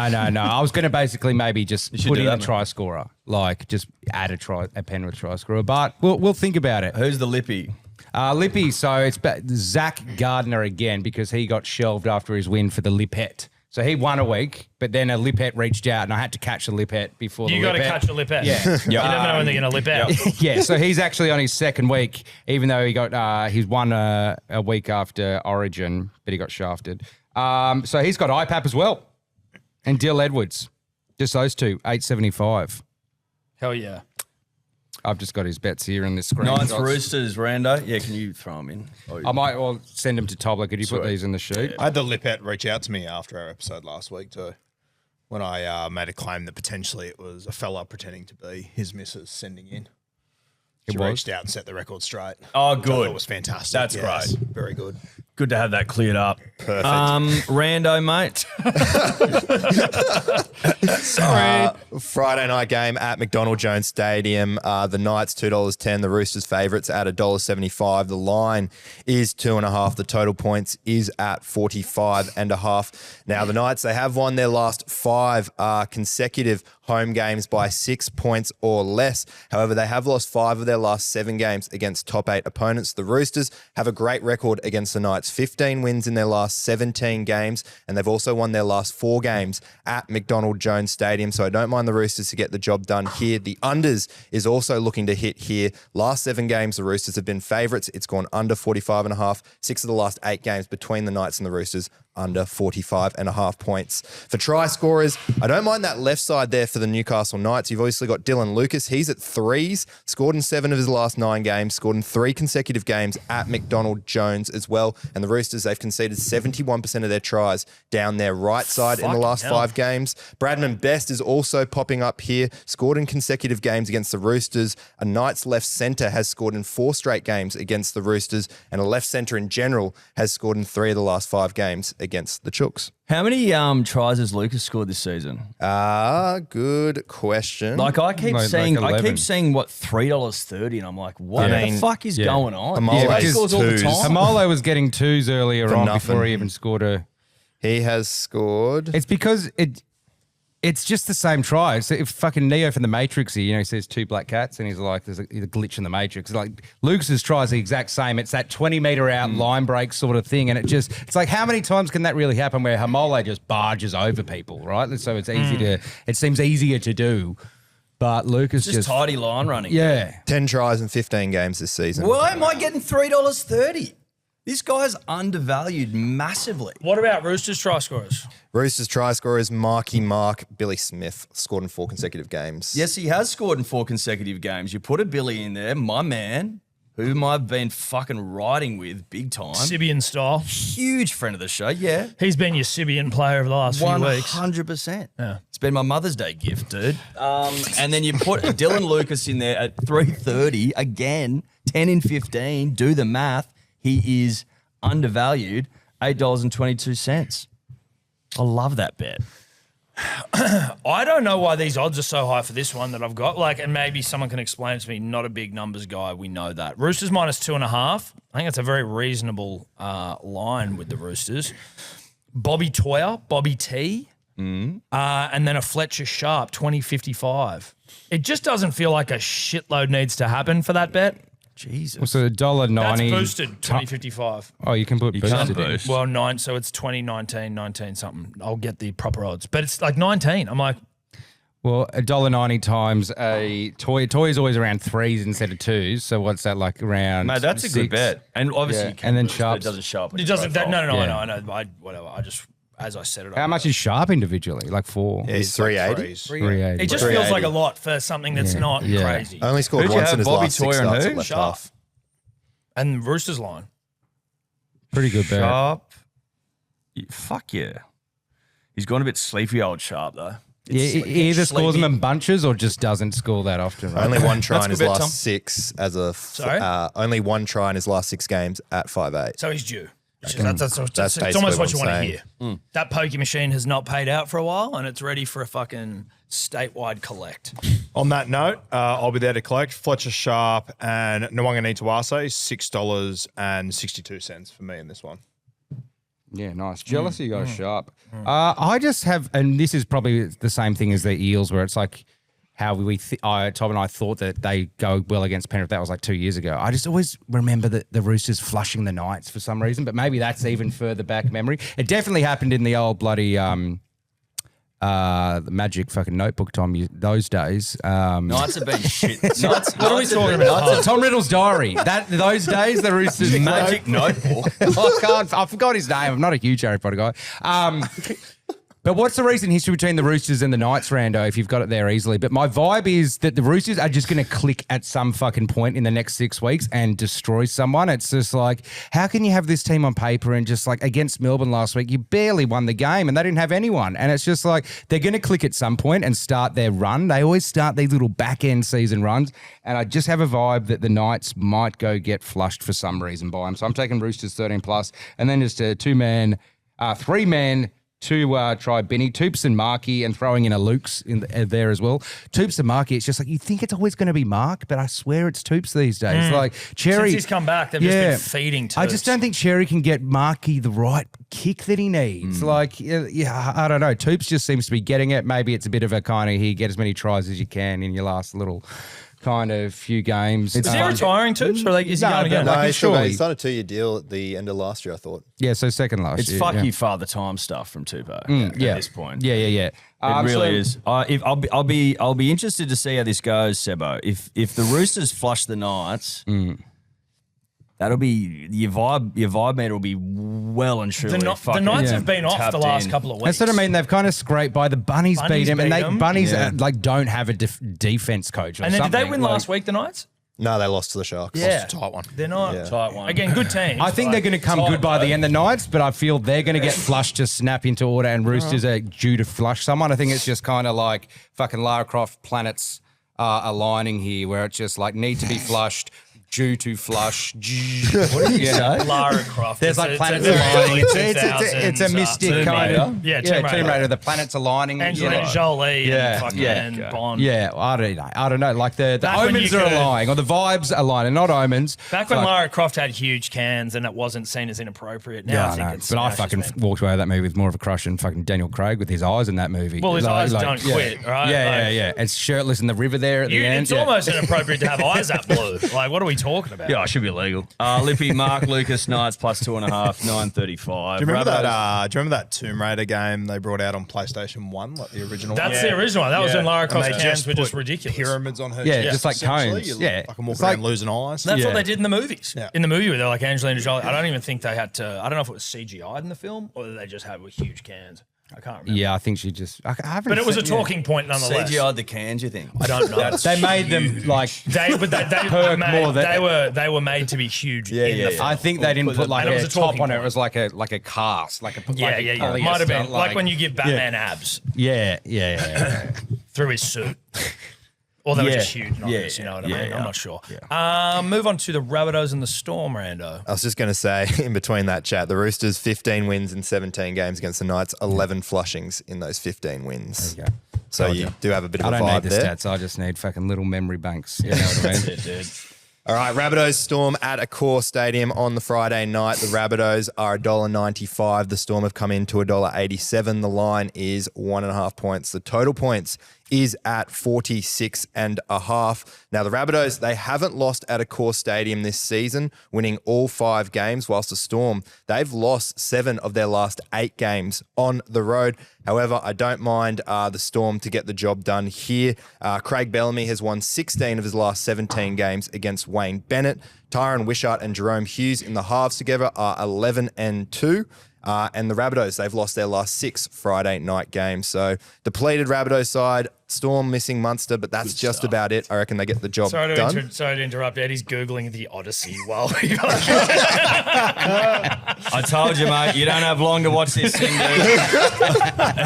I was going to basically maybe just should put do in that, a mate. try scorer, like just add a Penrith try scorer. But we'll think about it. Who's the lippy? Lippy, so it's Zach Gardner again because he got shelved after his win for the Lippet. So he won a week, but then a Lippet reached out and I had to catch the Lippet before You the got to Lippet. catch a lip out. Yeah. You never know when they're going to lip out. Yeah, so he's actually on his second week, even though he's won a week after Origin, but he got shafted. So he's got IPAP as well, and Dill Edwards, just those two, 875. Hell yeah. I've just got his bets here on this screen. Knights, Roosters, Rando. Yeah, can you throw them in? I might send them to Tobler. Could you put these in the sheet? I had the Lipette reach out to me after our episode last week too, when I made a claim that potentially it was a fella pretending to be his missus sending in. She was? reached out and set the record straight. Oh, Which I thought good. was fantastic. That's Yes, great. Very good. Good to have that cleared up. Perfect. Rando, mate. Friday night game at McDonald Jones Stadium. The Knights $2.10. The Roosters favourites at $1.75. The line is 2.5. The total points is at 45.5. Now the Knights, they have won their last 5 consecutive home games by 6 points or less. However, they have lost 5 of their last 7 games against top 8 opponents. The Roosters have a great record against the Knights. 15 wins in their last 17 games, and they've also won their last 4 games at McDonald Jones Stadium. So I don't mind the Roosters to get the job done here. The unders is also looking to hit here. Last 7 games, the Roosters have been favourites. It's gone under 45.5. 6 of the last 8 games between the Knights and the Roosters under 45.5 points. For try scorers, I don't mind that left side there for the Newcastle Knights. You've obviously got Dylan Lucas. He's at 3s, scored in 7 of his last 9 games, scored in 3 consecutive games at McDonald Jones as well. And the Roosters, they've conceded 71% of their tries down their right side in the last 5 games. Bradman Best is also popping up here, scored in consecutive games against the Roosters. A Knights left centre has scored in 4 straight games against the Roosters, and a left centre in general has scored in 3 of the last 5 games against the Chooks. How many tries has Lucas scored this season? Good question. Like I keep Like seeing, 11. what $3.30, and I'm like, what I the mean, fuck is going on? Amole He is scores all the 2s. time. Hamolo was getting 2s earlier For on nothing. before he even scored a. He has scored. It's because it's just the same try. So if fucking Neo from the Matrix here, he says 2 black cats, and he's like, there's a glitch in the Matrix. Like Lucas's try is the exact same. It's that 20-meter out line break sort of thing, and it's like, how many times can that really happen where Hamole just barges over people, right? And so it's easy it seems easier to do, but Lucas Just tidy line running. yeah. 10 tries in 15 games this season. Why am I getting $3.30? This guy's undervalued massively. What about Roosters try scorers? Roosters try scorers, Marky Mark, Billy Smith, scored in 4 consecutive games. Yes, he has scored in 4 consecutive games. You put a Billy in there, my man. whom I've been fucking riding with big time. Sibian style. Huge friend of the show, yeah. He's been your Sibian player over the last few weeks. 100%. Yeah. It's been my Mother's Day gift, dude. And then you put Dylan Lucas in there at 3.30 again, 10 in 15. Do the math. He is undervalued, $8.22. I love that bet. I don't know why these odds are so high for this one that I've got. Like, and maybe someone can explain it to me. Not a big numbers guy. We know that. Roosters minus 2.5. I think that's a very reasonable line with the Roosters. Bobby Toyer, Bobby T, and then a Fletcher Sharp, 20.55. It just doesn't feel like a shitload needs to happen for that bet. Jesus. So $1.90. That's boosted, 20.55. Oh, you can put boosted in. boost. Well, 9, so it's 20, 19 something. I'll get the proper odds. But it's like 19. I'm like, Well, $1.90 times a toy. Toy is always around 3s instead of 2s. So what's that like around? Mate, that's a good 6? bet. And obviously, Yeah. you can And then boost, but Sharps. it doesn't show up. on it your doesn't, that, profile. no, Yeah. I know. Whatever. I just, as I said it. How much is Sharp individually? Like 4? Yeah, he's 380. 380. It just feels like a 380. lot for something that's not Yeah. crazy. Only scored Who'd you once have, in his Bobby last 6 Toyer and starts who? at left Sharp. half. And Roosters line. Pretty good bet. Sharp. Fuck yeah. He's gone a bit sleepy, old Sharp, though. Yeah, he either scores them in bunches or just doesn't score that often. Right? Only one try That's in a his good bet, last Tom. 6 as a Sorry? only one try in his last 6 games at 5'8". So he's due. That's That's it's basically almost what what you I'm want to saying. hear. That pokey machine has not paid out for a while, and it's ready for a fucking statewide collect. On that note, I'll be there to collect Fletcher Sharp and Nwanga Nitawase, $6.62 for me in this one. Yeah, nice. Jealousy goes Sharp. I just have, and this is probably the same thing as the Eels, where it's like how Tom and I thought that they go well against Penrith. That was like 2 years ago. I just always remember the Roosters flushing the Knights for some reason, but maybe that's even further back memory. It definitely happened in the old bloody the magic fucking notebook, Tom, those days. Knights have been shit. What are we talking about? Tom Riddle's diary. Those days, the Roosters Magic notebook. I forgot his name. I'm not a huge Harry Potter guy. But what's the recent history between the Roosters and the Knights, Rando, if you've got it there easily? But my vibe is that the Roosters are just going to click at some fucking point in the next 6 weeks and destroy someone. It's just like, how can you have this team on paper and just like against Melbourne last week, you barely won the game and they didn't have anyone. And it's just like, they're going to click at some point and start their run. They always start these little back-end season runs. And I just have a vibe that the Knights might go get flushed for some reason by them. So I'm taking Roosters 13+, and then just a 3-man, to try Benny, Toops and Markey, and throwing in a Luke's in there as well. Toops and Markey, it's just like you think it's always going to be Mark, but I swear it's Toops these days. Like Cherry, Since he's come back, they've just been feeding to I just don't think Cherry can get Markey the right kick that he needs. Like, yeah, I don't know. Toops just seems to be getting it. Maybe it's a bit of a kind of, here, get as many tries as you can in your last little kind of few games. Is he retiring too? Or like, is he going again? No, Like, he surely- signed a 2-year deal at the end of last year, I thought. Yeah, so second last It's year. fuck yeah. you, Father Time stuff from Tupou at this point. Yeah. It really is. I'll be interested to see how this goes, Sebo. If the Roosters flush the Knights, that'll be your vibe meter will be well and truly. The Knights have been off the tapped last in. couple of weeks. That's what I mean. They've kind of scraped by the Bunnies beat him, and beat 'em. Bunnies like don't have a defense coach. Or And then did they something. win Like, last week, the Knights? No, they lost to the Sharks. Yeah. It's a tight one. They're not. Yeah. Tight one. Again, good team. I think they're going to come good by the end, the Knights, but I feel they're going to get flushed to snap into order, and Roosters are due to flush someone. I think it's just kind of like fucking Lara Croft planets aligning here, where it's just like need to be flushed, due to flush. What did you say? Lara Croft. There's like planets aligning. It's a mystic kind of Yeah, Tomb Raider. The planets aligning. Angelina Jolie Yeah, and yeah. fucking Bond. Yeah, I don't know. Like the Back when omens you are could- aligning, or the vibes are aligning, not omens. Back when Fuck. Lara Croft had huge cans and it wasn't seen as inappropriate. Now I think it's. But I now it's just fucking been- walked away with that movie with more of a crush than fucking Daniel Craig with his eyes in that movie. Well, his eyes don't yeah. quit, right? Yeah. It's shirtless in the river there at the end. It's yeah. almost inappropriate to have eyes that blue. Like, what are we talking about? Yeah, it should be illegal. Lippy, Mark, Lucas, Knights plus 2.5, 9.35. Do you remember that? Do you remember that Tomb Raider game they brought out on PlayStation 1, like the original? That's one? the original one. That was when Lara And Croft's they cans were just put ridiculous. Pyramids on her Yeah, chest, just like essentially. cones. You Yeah. fucking walk It's around like- losing eyes. That's Yeah. what they did in the movies. Yeah. In the movie where they're like Angelina Jolie. I don't even think they had to. I don't know if it was CGI'd in the film or they just had with huge cans. I can't remember. Yeah, I think she just. I haven't. But it was a seen- talking point nonetheless. CGI'd the cans, you think? I don't know. They made them like. They Perk made, more than- they were made to be huge. Yeah, in yeah, the yeah. film. I think they didn't put like And it a was a top talking on it. It point. was like a cast, like a Yeah. polyester, Might have been like when you give Batman abs Yeah. through his suit. Or they were Yeah. just huge. Not Yeah, this, you know what I yeah, mean? yeah. I'm not sure. Move on to the Rabbitohs and the Storm, Rando. I was just going to say, in between that chat, the Roosters 15 wins in 17 games against the Knights, 11 flushings in those 15 wins. There you go. So you do have a bit of I a don't vibe need the there. stats. I just need fucking little memory banks. You know what I mean? Dude. All right, Rabbitohs Storm at Accor Stadium on the Friday night. The Rabbitohs are $1.95. The Storm have come in to $1.87. The line is 1.5 points. The total points is at 46.5. Now, the Rabbitohs, they haven't lost at Accor Stadium this season, winning all 5 games, whilst the Storm, they've lost 7 of their last 8 games on the road. However, I don't mind the Storm to get the job done here. Craig Bellamy has won 16 of his last 17 games against Wayne Bennett. Tyron Wishart and Jerome Hughes in the halves together are 11-2. And the Rabbitohs, they've lost their last 6 Friday night games. So depleted Rabbitohs side, Storm missing Munster, but that's just about it. I reckon they get the job done. Sorry to interrupt. Eddie's Googling the Odyssey while we I told you, mate, you don't have long to watch this thing, dude.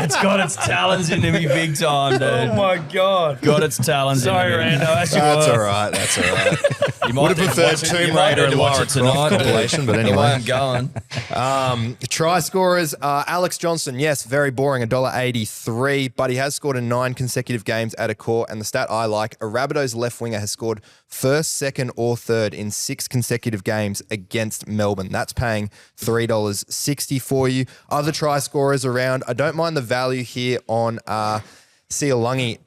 It's got its talons into me big time, dude. Oh my God. Got its talons Sorry, into me. Rando. That's your That's work. all right. That's all right. You might Would have need to preferred watch it- Tomb you might Raider need to and watch Lara it tonight, Croft dude. compilation, but The anyway. way I'm going. Try scorers, Alex Johnson, yes, very boring, $1.83, but he has scored in 9 consecutive games at Accor. And the stat I like, a Rabbitohs left winger has scored first, second, or third in 6 consecutive games against Melbourne. That's paying $3.60 for you. Other try scorers around, I don't mind the value here on Sialungi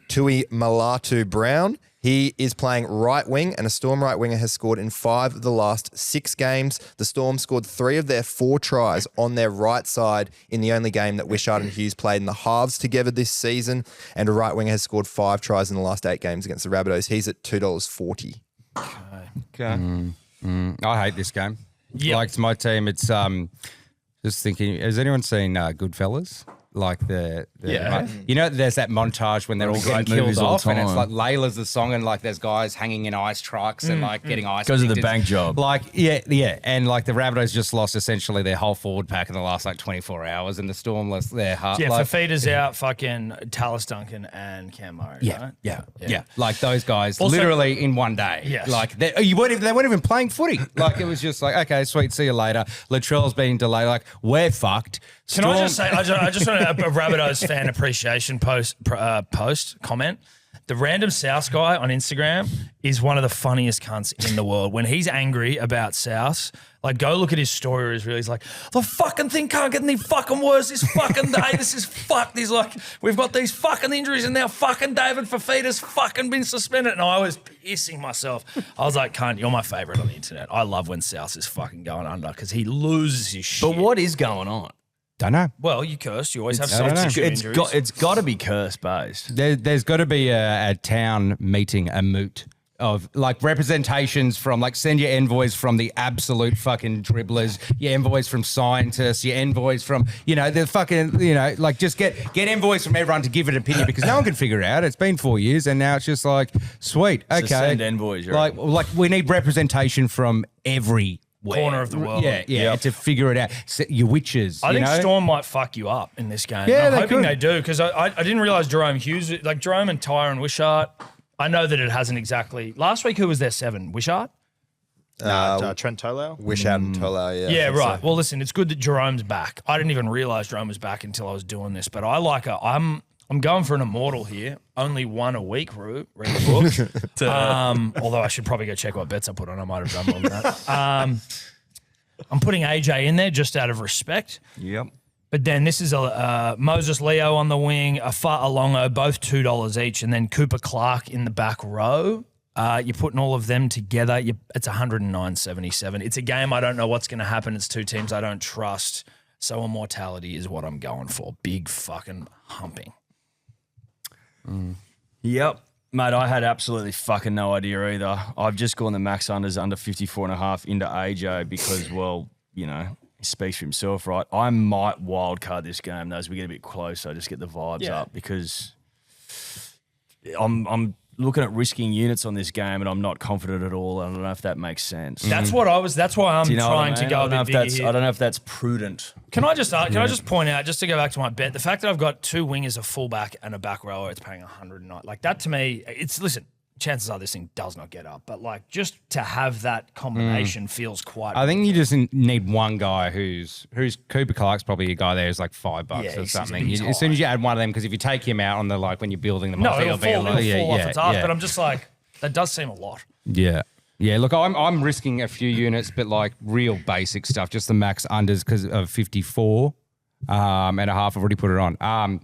Tui Malatu Brown. He is playing right wing, and a Storm right winger has scored in 5 of the last 6 games. The Storm scored 3 of their 4 tries on their right side in the only game that Wishart and Hughes played in the halves together this season. And a right winger has scored 5 tries in the last 8 games against the Rabbitohs. He's at $2.40. Okay. I hate this game. Yep. Like it's my team. It's just thinking. Has anyone seen Goodfellas? Like Yeah. you know, there's that montage when they're all Great getting killed movies all the off, and it's time. like Layla's the song, and like there's guys hanging in ice trucks and like getting ice Because of the picked. bank job. Like yeah, and like the Rabbitohs just lost essentially their whole forward pack in the last like 24 hours, and the Storm lost their heart. Yeah, like, Fafita's out, fucking Tallis Duncan and Cam Murray, right? Yeah. Like those guys, Also- literally in one day. Yes. Like they weren't even playing footy. Like it was just like, okay, sweet, see you later. Latrell's been delayed. Like we're fucked. Can I just say, I just want a Rabbitohs fan appreciation comment. The random South guy on Instagram is one of the funniest cunts in the world. When he's angry about South, like go look at his story. He's like, the fucking thing can't get any fucking worse. This fucking day, this is fucked. He's like, we've got these fucking injuries and now fucking David Fafita's fucking been suspended. And I was pissing myself. I was like, cunt, you're my favourite on the internet. I love when South is fucking going under because he loses his shit. But what is going on? Don't know. Well, you cursed. You always have I don't soft know. tissue injuries. It's got to be curse based. There's got to be a town meeting, a moot of like representations from like send your envoys from the absolute fucking dribblers, your envoys from scientists, your envoys from, the fucking, like just get envoys from everyone to give an opinion because no one can figure it out. It's been 4 years and now it's just like, sweet, okay. send envoys, you're like we need representation from every corner of the world. Yeah, to figure it out. Your witches, I think know? Storm might fuck you up in this game. Yeah, I'm they hoping could. they do because I didn't realize Jerome Hughes, like Jerome and Tyron Wishart. I know that it hasn't exactly. Last week, who was their 7? Wishart? Trent Tolau. Wishart and Tolau, yeah. I Yeah, think right. so. Well, listen, it's good that Jerome's back. I didn't even realize Jerome was back until I was doing this, but I like a. I'm going for an immortal here. Only one a week, read the book. Although I should probably go check what bets I put on. I might have done more than that. I'm putting AJ in there just out of respect. Yep. But then this is a Moses Leo on the wing, a Fa'alongo, both $2 each, and then Cooper Clark in the back row. You're putting all of them together. It's $109.77. It's a game I don't know what's going to happen. It's 2 teams I don't trust. So immortality is what I'm going for. Big fucking humping. Yep. Mate, I had absolutely fucking no idea either. I've just gone the max unders under 54.5 into AJ because, well, He speaks for himself, right? I might wildcard this game though as we get a bit closer. Just get the vibes up because I'm looking at risking units on this game and I'm not confident at all. I don't know if that makes sense. That's what I was. That's why I'm trying to go a bit bigger here. I don't know if that's prudent. Can I just point out, just to go back to my bet, the fact that I've got 2 wingers, a fullback, and a back rower, it's paying 109. Like that to me, listen. Chances are this thing does not get up, but like just to have that combination feels quite. I think you just need one guy who's Cooper Clark's probably a guy there who's like $5 or something. As soon as you add one of them, because if you take him out on the when you're building them, it'll fall off its ass. But I'm just like that does seem a lot. Yeah. Yeah, look, I'm risking a few units, but like real basic stuff, just the max unders because of 54 and a half. I've already put it on.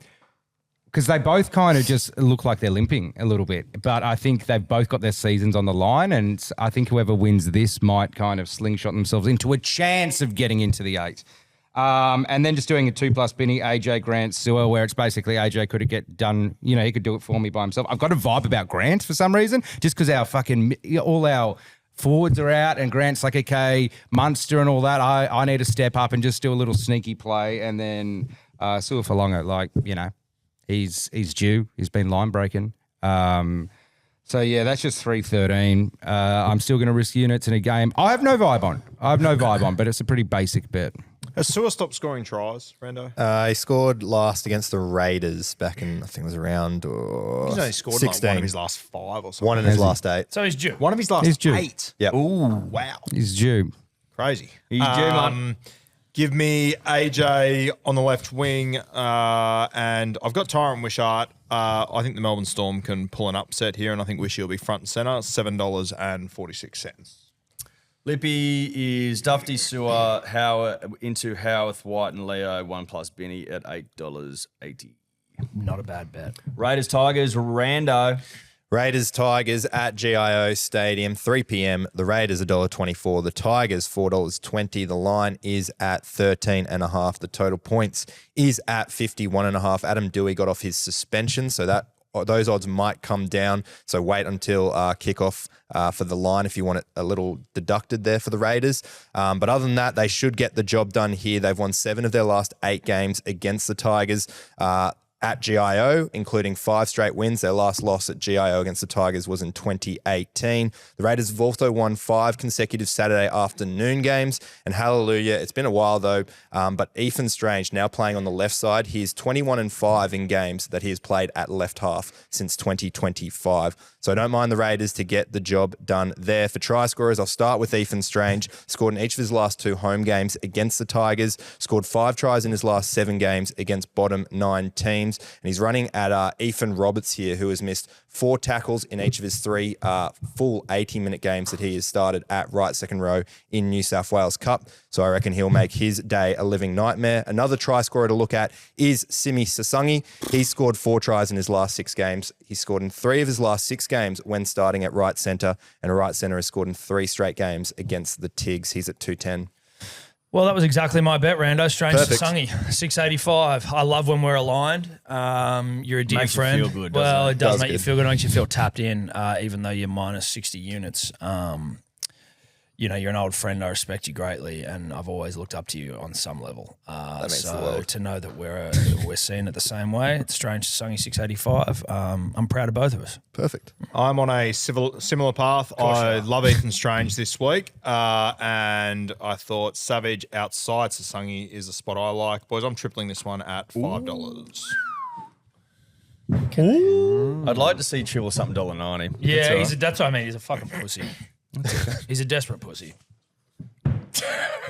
Because they both kind of just look like they're limping a little bit. But I think they've both got their seasons on the line, and I think whoever wins this might kind of slingshot themselves into a chance of getting into the 8. And then just doing a 2+ Binny, AJ, Grant, Sewer, where it's basically AJ could get done, he could do it for me by himself. I've got a vibe about Grant for some reason, just because all our forwards are out and Grant's like, okay, Munster and all that. I need to step up and just do a little sneaky play. And then Sewer Falonga, He's due. He's been line breaking. So, yeah, that's just 313. I'm still going to risk units in a game I have no vibe on. But it's a pretty basic bet. Has Sewer stopped scoring tries, Rando? He scored last against the Raiders back in, I think it was around He's only scored 16. one of his last 5 or something. One in his last 8. So he's due. One of his last 8. Yep. Ooh, wow. He's due. Crazy. He's due, man. Give me AJ on the left wing, and I've got Tyrant Wishart. I think the Melbourne Storm can pull an upset here, and I think Wishy will be front and centre, $7.46. Lippy is Dufty, Sewer, Howard into Howarth, White, and Leo. 1+ Binny at $8.80. Not a bad bet. Raiders, Tigers, Rando. Raiders, Tigers at GIO Stadium, 3 p.m. The Raiders $1.24. The Tigers $4.20. The line is at 13.5. The total points is at 51.5. Adam Dewey got off his suspension, so those odds might come down. So wait until kickoff for the line if you want it a little deducted there for the Raiders. But other than that, they should get the job done here. They've won 7 of their last 8 games against the Tigers. At GIO, including 5 straight wins. Their last loss at GIO against the Tigers was in 2018. The Raiders have also won 5 consecutive Saturday afternoon games. And hallelujah, it's been a while though, but Ethan Strange now playing on the left side. He is 21-5 in games that he has played at left half since 2025. So I don't mind the Raiders to get the job done there. For try scorers, I'll start with Ethan Strange. Scored in each of his last 2 home games against the Tigers. Scored 5 tries in his last 7 games against bottom 9 teams. And he's running at Ethan Roberts here, who has missed 4 tackles in each of his 3 full 80-minute games that he has started at right second row in New South Wales Cup. So I reckon he'll make his day a living nightmare. Another try scorer to look at is Simi Sasungi. He's scored 4 tries in his last 6 games. He scored in 3 of his last 6 games when starting at right centre, and a right centre has scored in 3 straight games against the Tigs. He's at 210. Well, that was exactly my bet, Rando. Strange Perfect. Sasungi, 685. I love when we're aligned. You're a dear Makes you friend. feel good, Well, doesn't it does Does make you good. feel good. It makes you feel tapped in, even though you're minus 60 units. You're an old friend. I respect you greatly, and I've always looked up to you on some level. means the so world. to know that we're seeing it the same way, it's Strange Sasungi, 685. I'm proud of both of us. Perfect. I'm on a similar path. I love Ethan Strange this week, and I thought Savage outside Sasungi is the spot I like. Boys, I'm tripling this one at $5. I'd like to see triple something $1.90. Yeah, that's what I mean. He's a fucking pussy. He's a desperate pussy.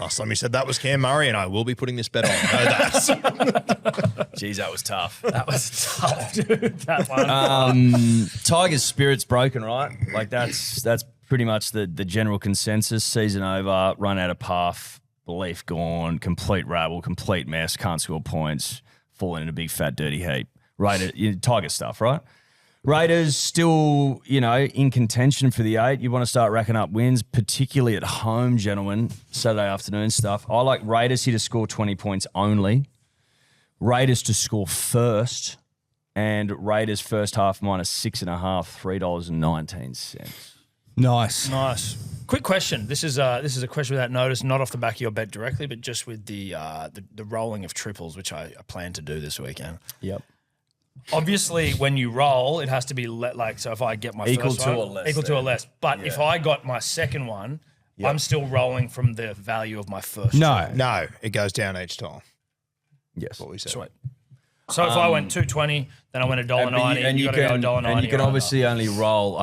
Last time you said that was Cam Murray, and I will be putting this bet on. Know that. Jeez, that was tough. That was tough, dude. That one. Tigers' spirit's broken, right? Like that's pretty much the general consensus. Season over, run out of path, belief gone, complete rabble, complete mess, can't score points, falling in a big fat dirty heap. Tiger stuff, right? Raiders still, in contention for the 8. You want to start racking up wins, particularly at home, gentlemen. Saturday afternoon stuff. I like Raiders here to score 20 points only. Raiders to score first, and Raiders first half minus 6.5, $3.19. Nice. Nice. Quick question. This is a question without notice, not off the back of your bet directly, but just with the rolling of triples, which I plan to do this weekend. Yep. Obviously, when you roll, it has to be so if I get my Equal first to one, or less equal to or then. less. But if I got my second one, I'm still rolling from the value of my first. No. No, it goes down each time. Yes. What we said. Sweet. So if I went $2.20, then I went $1.90, and you got to go $1.90. and you can or obviously only roll.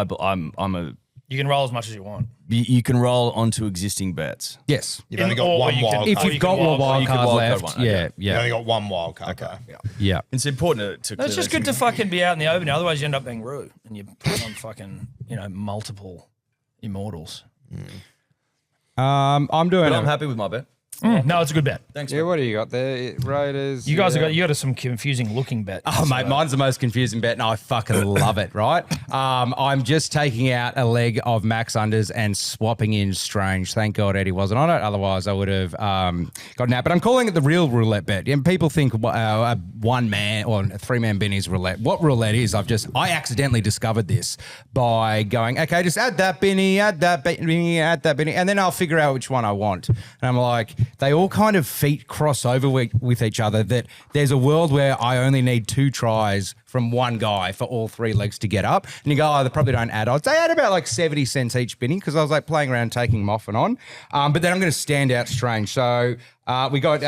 you can roll as much as you want. You can roll onto existing bets. Yes. You've only got one wild If card. you've got one wild you can card wild card left, one, okay. You've only yeah. got one wild card. Okay. Yeah. It's important to. It's just good to fucking be out in the open. Otherwise, you end up being rude and you put on fucking multiple immortals. I'm doing But it. I'm happy with my bet. No, it's a good bet. Thanks. Yeah, mate. what do you got there? Raiders. You guys you got some confusing looking bet. Oh, mate, mine's the most confusing bet, and I fucking love it, right? I'm just taking out a leg of max unders and swapping in Strange. Thank God Eddie wasn't on it. Otherwise, I would have gotten out. But I'm calling it the real roulette bet. And people think a one-man or a three-man Benny's roulette. What roulette is, I accidentally discovered this by going, okay, just add that Benny, add that Benny, add that Benny, and then I'll figure out which one I want. And I'm like, they all kind of feet cross over with each other, that there's a world where I only need 2 tries from one guy for all 3 legs to get up. And you go, oh, they probably don't add odds. They add about like 70 cents each Benny because I was like playing around, taking them off and on. But then I'm going to stand out Strange. So we got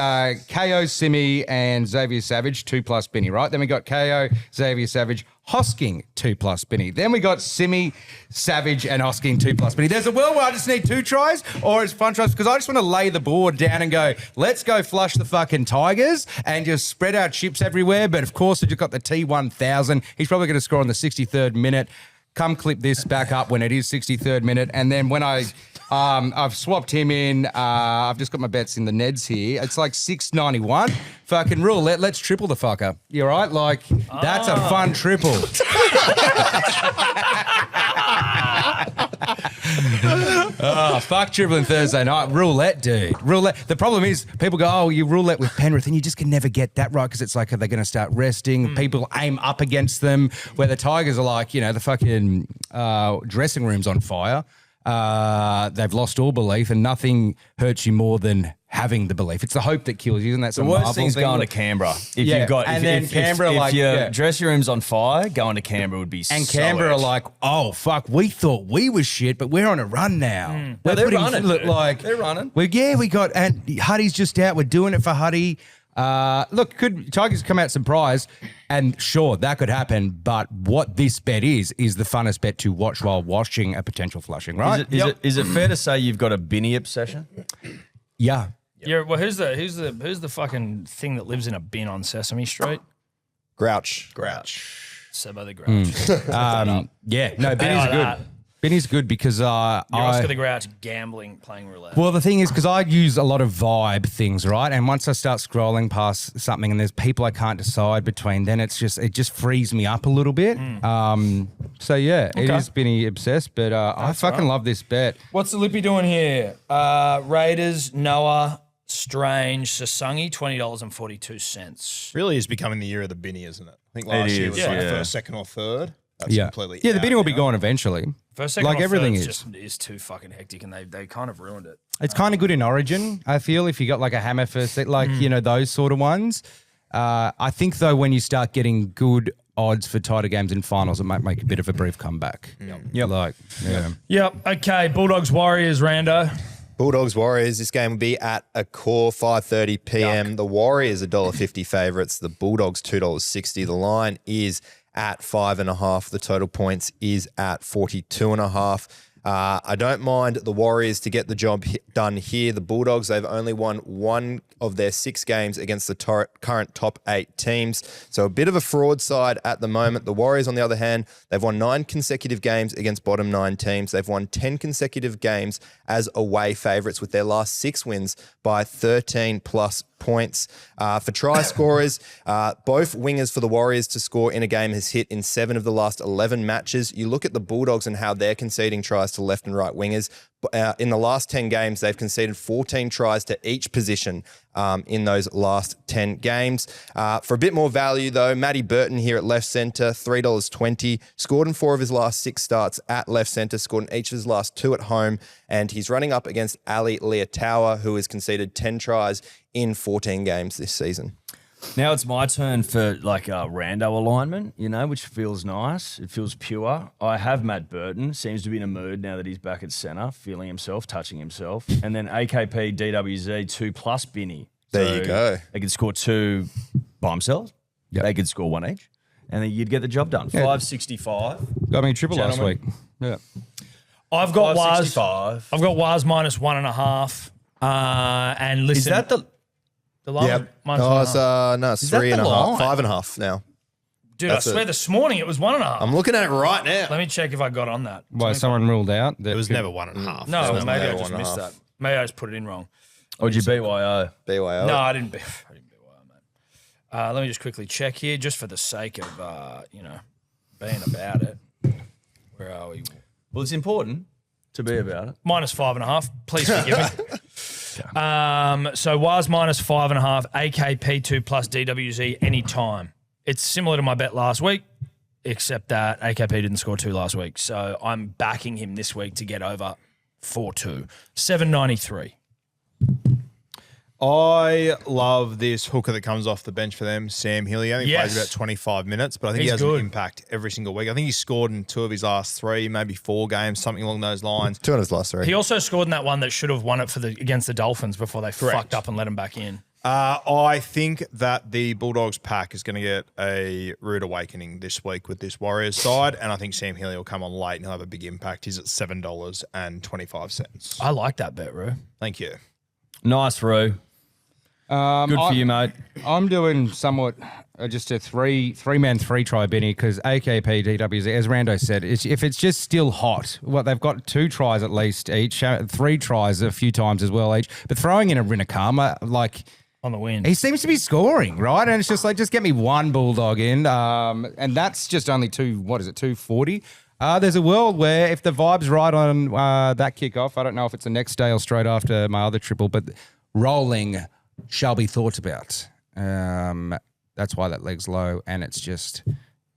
KO, Simi and Xavier Savage, 2+ Benny, right? Then we got KO, Xavier Savage, Hosking, 2+ Benny. Then we got Simi, Savage and Hosking, 2+ Benny. There's a world where I just need 2 tries or it's fun tries because I just want to lay the board down and go, let's go flush the fucking Tigers and just spread our chips everywhere. But of course, we just got the T1000. He's probably going to score on the 63rd minute. Come clip this back up when it is 63rd minute. And then when I've swapped him in, I've just got my bets in the Neds here. It's like 691. Fucking roulette. Let's triple the fucker. You all right? Like, that's a fun triple. Oh, fuck tripling Thursday night. Roulette, dude. Roulette. The problem is people go, oh, you roulette with Penrith, and you just can never get that right because it's like, are they going to start resting? People aim up against them, where the Tigers are like, the fucking dressing room's on fire. They've lost all belief, and nothing hurts you more than having the belief. It's the hope that kills you, and that's The worst thing's going to Canberra. If Yeah, you've got, and if, then if, Canberra, if, like, if your yeah. dressing room's on fire, going to Canberra would be And so Canberra are edge. like, oh, fuck, we thought we was shit, but we're on a run now. No, We're they're putting- running, Look, dude. like, They're running. We got, and Huddy's just out. We're doing it for Huddy. Look, could Tigers come out surprised? And sure, that could happen. But what this bet is the funnest bet to watch while watching a potential flushing, right? Is it fair to say you've got a Binny obsession? Yeah. Yeah, well, who's the fucking thing that lives in a bin on Sesame Street? Grouch. Sebo the Grouch. Yeah. No, Benny's like good. that. Benny's good because You're Oscar the Grouch gambling, playing roulette. Well, the thing is, because I use a lot of vibe things, right? And once I start scrolling past something and there's people I can't decide between, then it just frees me up a little bit. So yeah, it is Benny obsessed, but I fucking love this bet. What's the Lippy doing here? Raiders, Noah, Strange, Sasungi, $20.42. Really is becoming the year of the Binny, isn't it? I think last It year is, was like yeah. first, second, or third. That's completely Yeah, the out Benny will be now. gone eventually. First, second, Like or everything third's is. just is too fucking hectic, and they kind of ruined it. It's kind of good in Origin, I feel, if you got like a hammer first, like, those sort of ones. I think, though, when you start getting good odds for tighter games in finals, it might make a bit of a brief comeback. Yep. Like, yeah. Yep. Okay. Bulldogs, Warriors, Rando. Bulldogs Warriors. This game will be at a core 5:30 p.m. The Warriors $1.50 favourites. The Bulldogs $2.60. The line is at 5.5. The total points is at 42.5. I don't mind the Warriors to get the job done here. The Bulldogs, they've only won 1 of their 6 games against the current top 8 teams. So a bit of a fraud side at the moment. The Warriors, on the other hand, they've won 9 consecutive games against bottom 9 teams. They've won 10 consecutive games as away favourites, with their last 6 wins by 13+ points. For try scorers, both wingers for the Warriors to score in a game has hit in 7 of the last 11 matches. You look at the Bulldogs and how they're conceding tries tries to left and right wingers. In the last 10 games, they've conceded 14 tries to each position in those last 10 games. For a bit more value, though, Matty Burton here at left centre, $3.20, scored in 4 of his last 6 starts at left centre, scored in each of his last 2 at home, and he's running up against Ali Leotawa, who has conceded 10 tries in 14 games this season. Now it's my turn for like a rando alignment, which feels nice. It feels pure. I have Matt Burton, seems to be in a mood now that he's back at centre, feeling himself, touching himself. And then AKP, DWZ, 2+ Binny. There you go. They could score 2 by themselves. Yep. They could score 1 each. And then you'd get the job done. Yeah. 565. Got me triple last week. Gentlemen. Yeah. I've got Waz. 565. I've got Waz minus 1.5. And listen, Is that the... the line? Yep. Minus Oh, 1.5. it's that the 3.5, line? 5.5 now. Dude, That's I swear it. this morning it was 1.5. I'm looking at it right now. Let me check if I got on that. Why someone ruled out that It was never 1.5. No, It was maybe I never just missed 1.5. that. Maybe I just put it in wrong. Or did you BYO? BYO. No, I didn't. I didn't mate. Let me just quickly check here, just for the sake of being about it. Where are we? Well, it's important to be about it. Minus 5.5. Please forgive me. So Waz minus 5.5. AKP 2+ DWZ anytime. It's similar to my bet last week, except that AKP didn't score 2 last week. So I'm backing him this week to get over 4-2. 793. I love this hooker that comes off the bench for them, Sam Hillier. I think he Yes. plays about 25 minutes, but I think He's he has good. an impact every single week. I think he scored in 2 of his last 3, maybe 4 games, something along those lines. 2 of his last 3. He also scored in that one that should have won it against the Dolphins before they fucked up and let him back in. I think that the Bulldogs pack is going to get a rude awakening this week with this Warriors side, and I think Sam Hillier will come on late and he'll have a big impact. He's at $7.25. I like that bet, Roo. Thank you. Nice, Roo. Good for you, mate. I'm doing somewhat just a three-man 3-try Benny because AKP DWZ, as Rando said, if it's just still hot, they've got 2 tries at least each, 3 tries a few times as well each. But throwing in a Rinakama, On the win. he seems to be scoring, right? And it's just just get me 1 Bulldog in, and that's just only 240. There's a world where if the vibe's right on that kickoff, I don't know if it's the next day or straight after my other triple, but rolling shall be thought about. That's why that leg's low, and it's just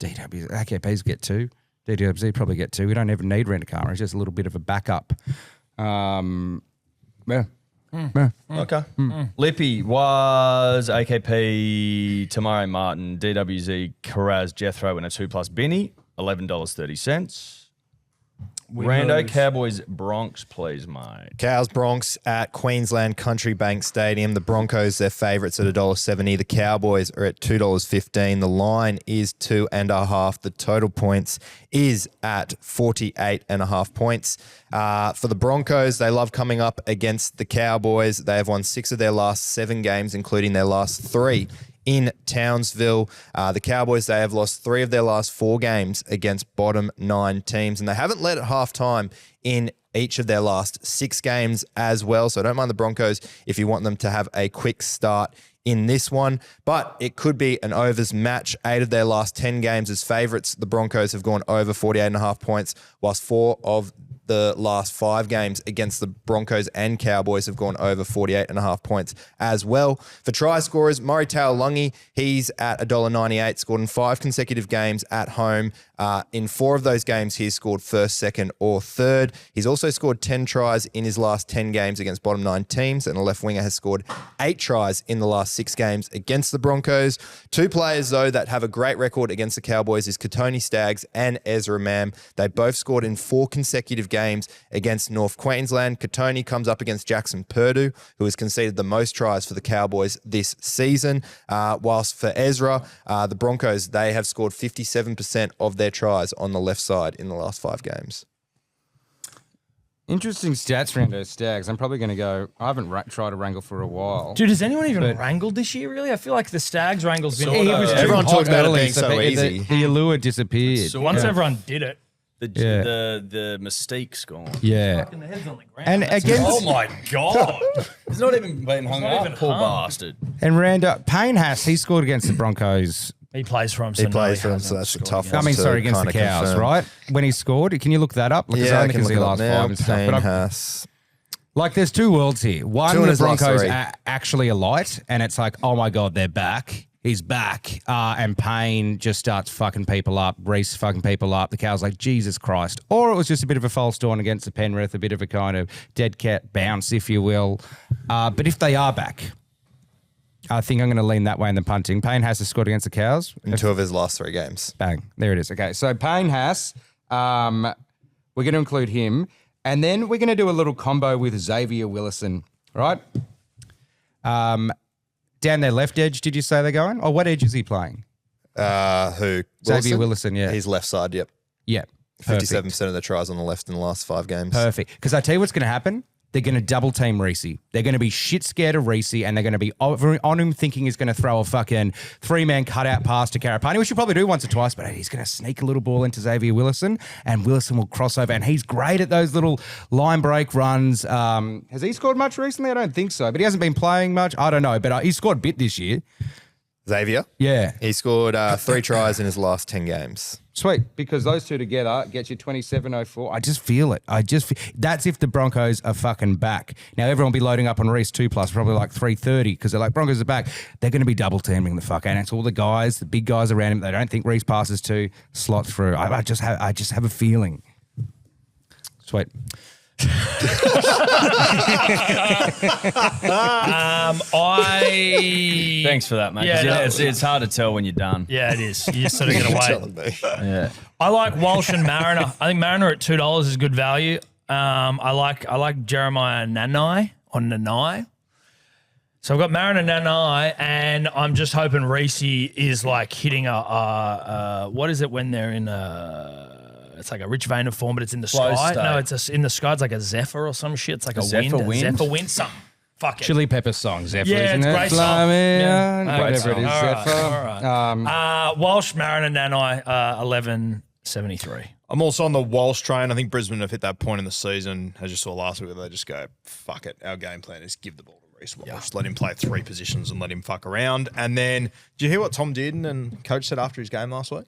DWZ. AKPs get 2. DWZ probably get 2. We don't even need Rent-A-Car. It's just a little bit of a backup. Yeah. Okay. Lippy was AKP, Tamari Martin, DWZ, Karaz, Jethro, and a 2+ Benny, $11.30. Rando, Cowboys, Bronx, please, mate. Cows Bronx at Queensland Country Bank Stadium. The Broncos, their favourites at $1.70. The Cowboys are at $2.15. The line is 2.5. The total points is at 48.5 points. For the Broncos, they love coming up against the Cowboys. They have won 6 of their last 7 games, including their last 3 in Townsville. The Cowboys, they have lost 3 of their last 4 games against bottom 9 teams, and they haven't led at halftime in each of their last 6 games as well. So I don't mind the Broncos if you want them to have a quick start in this one, but it could be an overs match. 8 of their last 10 games as favourites, the Broncos have gone over 48.5 points, whilst 4 of the last 5 games against the Broncos and Cowboys have gone over 48.5 points as well. For try scorers, Murray Taulagi, he's at $1.98, scored in 5 consecutive games at home. In 4 of those games, he's scored first, second, or third. He's also scored 10 tries in his last 10 games against bottom 9 teams, and a left winger has scored 8 tries in the last 6 games against the Broncos. 2 players, though, that have a great record against the Cowboys is Katoni Staggs and Ezra Mam. They both scored in 4 consecutive games against North Queensland. Katoni comes up against Jackson Purdue, who has conceded the most tries for the Cowboys this season. Whilst for Ezra, the Broncos, they have scored 57% of their tries on the left side in the last 5 games. Interesting stats around those Stags. I'm probably going to go. I haven't tried to wrangle for a while. Dude, has anyone even wrangled this year, really? I feel like the Stags wrangle's been... He was Everyone too talks hot about it early, being so the- easy. The allure disappeared. So Once Yeah. everyone did it. The mystique's gone. Yeah. The head's on the ground. And against Oh my God. He's not even been hung not up, even poor hung. bastard. and Payne Haas, he scored against the Broncos He plays for him. He plays for him, so that's a tough one. I mean, to sorry, against the kinda Cows, confirm. right? When he scored, can you look that up? Because Yeah, I only can because look the it up last now. five and stuff. Payne But Haas. like, there's two worlds here. One, Two in the his last Broncos three. are actually elite, and it's like, oh my God, they're back. He's back. And Payne just starts fucking people up. Reece fucking people up. The Cows like, Jesus Christ. Or it was just a bit of a false dawn against the Penrith, a bit of a kind of dead cat bounce, if you will. But if they are back, I think I'm going to lean that way in the punting. Payne Haas has scored against the Cows. In 2 of his last 3 games. Bang. There it is. Okay. So Payne Haas, we're going to include him. And then we're going to do a little combo with Xavier Willison, right? Down their left edge, did you say they're going? Or what edge is he playing? Who? Xavier Willison, yeah. He's left side, yep. Yeah. Perfect. 57% of the tries on the left in the last 5 games. Perfect. Because I tell you what's going to happen. They're going to double team Reece. They're going to be shit scared of Reece, and they're going to be on him thinking he's going to throw a fucking 3-man cutout pass to Karapani, which he'll probably do once or twice, but he's going to sneak a little ball into Xavier Willison, and Willison will cross over, and he's great at those little line break runs. Has he scored much recently? I don't think so, but he hasn't been playing much. I don't know, but he's scored a bit this year. Xavier? Yeah. He scored 3 tries in his last 10 games. Sweet, because those two together get you 27.04. I just feel it. That's if the Broncos are fucking back. Now, everyone will be loading up on Reece 2+, probably like 330, because they're like, Broncos are back. They're going to be double teaming the fuck, and it's all the guys, the big guys around him. They don't think Reece passes to, slot through. I just have a feeling. Sweet. Thanks for that, mate. Yeah, no, it's hard to tell when you're done. Yeah, it is. You just sort of get away. Yeah. I like Walsh and Mariner. I think Mariner at $2 is good value. I like Jeremiah Nanai on Nanai. So I've got Mariner Nanai, and I'm just hoping Reece is like hitting a what is it when they're in it's like a rich vein of form, but it's in the Flow sky. state. No, it's in the sky. It's like a zephyr or some shit. It's like a Zephyr wind? Zephyr wind, something. Fuck it. Chili Pepper song, Zephyr, Yeah, isn't it's it? a great song. Fly me Yeah. on, Great whatever it song. is, All right, Zephyr. all right. Walsh, Mariner, Nanai, 11.73. I'm also on the Walsh train. I think Brisbane have hit that point in the season, as you saw last week, where they just go, fuck it. Our game plan is give the ball to Reece Walsh. Let him play 3 positions and let him fuck around. And then, did you hear what Tom Dearden and coach said after his game last week?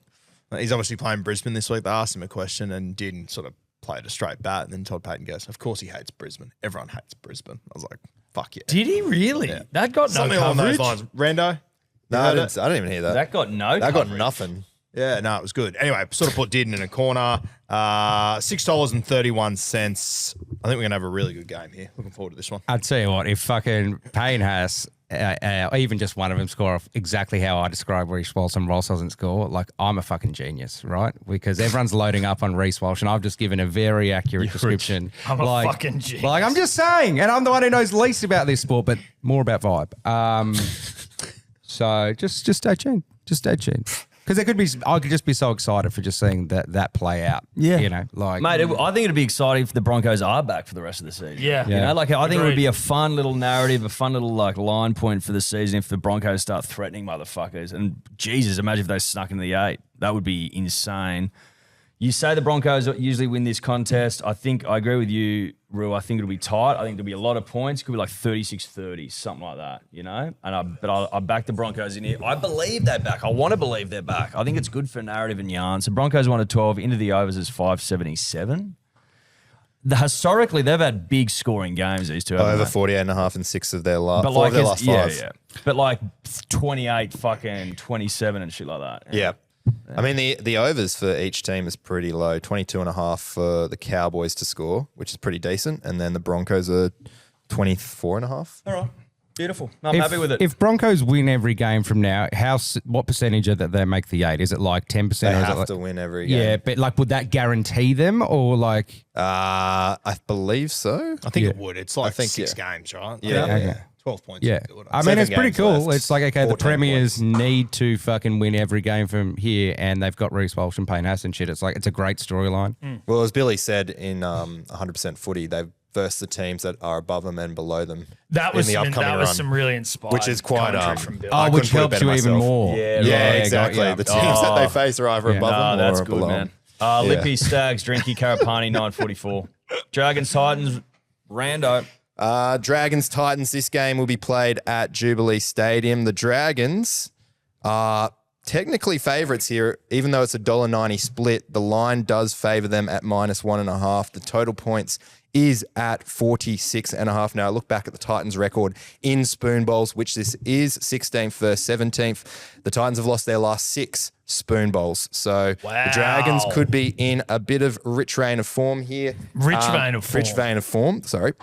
He's obviously playing Brisbane this week. They asked him a question, and Dearden sort of played a straight bat. And then Todd Payton goes, of course he hates Brisbane. Everyone hates Brisbane. I was like, fuck yeah. Did he really? Yeah. That got Something no along coverage. those lines. Rando? No, I didn't even hear that. That got no That got coverage. nothing. Yeah, no, it was good. Anyway, sort of put Dearden in a corner. $6.31. I think we're going to have a really good game here. Looking forward to this one. I'll tell you what, if fucking Payne has, even just one of them score off exactly how I describe Reece Walsh and Ross doesn't score, like I'm a fucking genius, right? Because everyone's loading up on Reece Walsh and I've just given a very accurate description. I'm a fucking genius. Like I'm just saying, and I'm the one who knows least about this sport, but more about vibe. So just stay tuned. Just stay tuned. Because I could just be so excited for just seeing that play out. Yeah. You know, like. Mate, I think it'd be exciting if the Broncos are back for the rest of the season. Yeah. You know, like I think it would Agreed. be a fun little narrative, a fun little like line point for the season if the Broncos start threatening motherfuckers. And Jesus, imagine if they snuck into the 8. That would be insane. You say the Broncos usually win this contest. I agree with you, Rue. I think it'll be tight. I think there'll be a lot of points. It could be like 36-30, something like that, you know? But I back the Broncos in here. I believe they're back. I want to believe they're back. I think it's good for narrative and yarn. So Broncos 1-12, into the overs is 577. Historically, they've had big scoring games, these two. haven't Over they? 48.5 in 6 of their last, But 4 like of their it's- last 5. Yeah. But like 28, fucking 27 and shit like that. Yeah. I mean, the overs for each team is pretty low. 22.5 for the Cowboys to score, which is pretty decent. And then the Broncos are 24.5. All right. Beautiful. I'm happy with it. If Broncos win every game from now, what percentage of that they make the 8? Is it like 10%? They or is it have like, to win every game. Yeah, but like, would that guarantee them or like? I believe so. I think Yeah. it would. It's like think, 6 yeah. games, right? Yeah. Okay. 12 points. Yeah, would do it. I mean 7 it's pretty games cool. left, It's like okay, the 14 Premiers points. need to fucking win every game from here, and they've got Reece Walsh and Payne Haas and shit. It's like it's a great storyline. Well, as Billy said in 100% footy, they've versed the teams that are above them and below them That was in the upcoming run. some really inspiring, Which is quite, commentary from Bill. I Which couldn't put it helps you better even myself. more. Yeah, Yeah, right. exactly. Yeah. The teams that they face are either above them that's or good, below man. them. Lippy, Stags, Drinky, Karapani, 9:44. Dragons, Titans, Rando. Dragons Titans. This game will be played at Jubilee Stadium. The Dragons are technically favourites here, even though it's a $1.90 split. The line does favour them at -1.5. The total points is at 46.5. Now, I look back at the Titans' record in Spoon Bowls, which this is 16th versus 17th. The Titans have lost their last 6 Spoon Bowls. So the Dragons could be in a bit of rich vein of form here. Rich vein of form, sorry.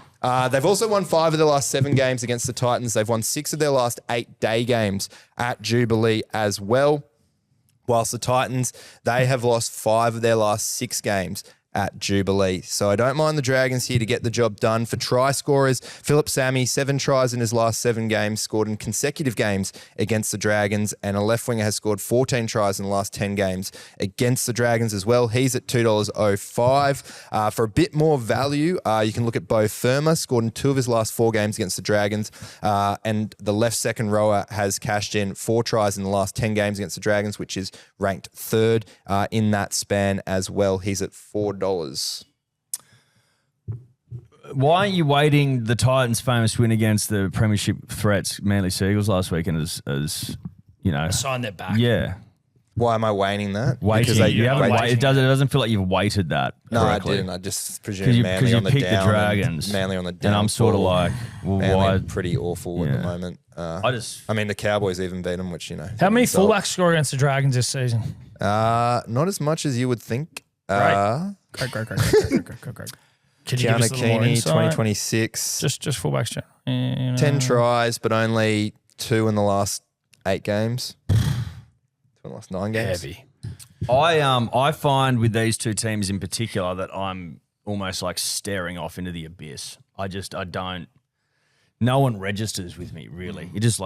They've also won 5 of their last 7 games against the Titans. They've won 6 of their last 8 day games at Jubilee as well. Whilst the Titans, they have lost 5 of their last 6 games at Jubilee. So I don't mind the Dragons here to get the job done. For try scorers, Philip Sammy, 7 tries in his last 7 games, scored in consecutive games against the Dragons, and a left winger has scored 14 tries in the last 10 games against the Dragons as well. He's at $2.05. For a bit more value, you can look at Bo Firma, scored in 2 of his last 4 games against the Dragons, and the left second rower has cashed in 4 tries in the last 10 games against the Dragons, which is ranked 3rd in that span as well. He's at $4. Why aren't you weighting the Titans' famous win against the premiership threats Manly Seagulls last weekend as you know, sign their back. Yeah. Why am I weighting that? Weighting. It doesn't feel like you've weighted that correctly. I didn't. I just presumed Manly you on the picked down. the Dragons. Manly on the down. And I'm sort of like, well, Manly why? pretty awful at the moment. I mean, the Cowboys even beat them, which, you know. How many fullbacks score against the Dragons this season? Not as much as you would think. Great. Could you give us a little more Keeney, insight? 2026. Just fullbacks, Jack. 10 tries, but only 2 in the last 8 games. 2 in the last 9 games. Heavy. I find with these 2 teams in particular that I'm almost like staring off into the abyss. I don't. No one registers with me really. They're just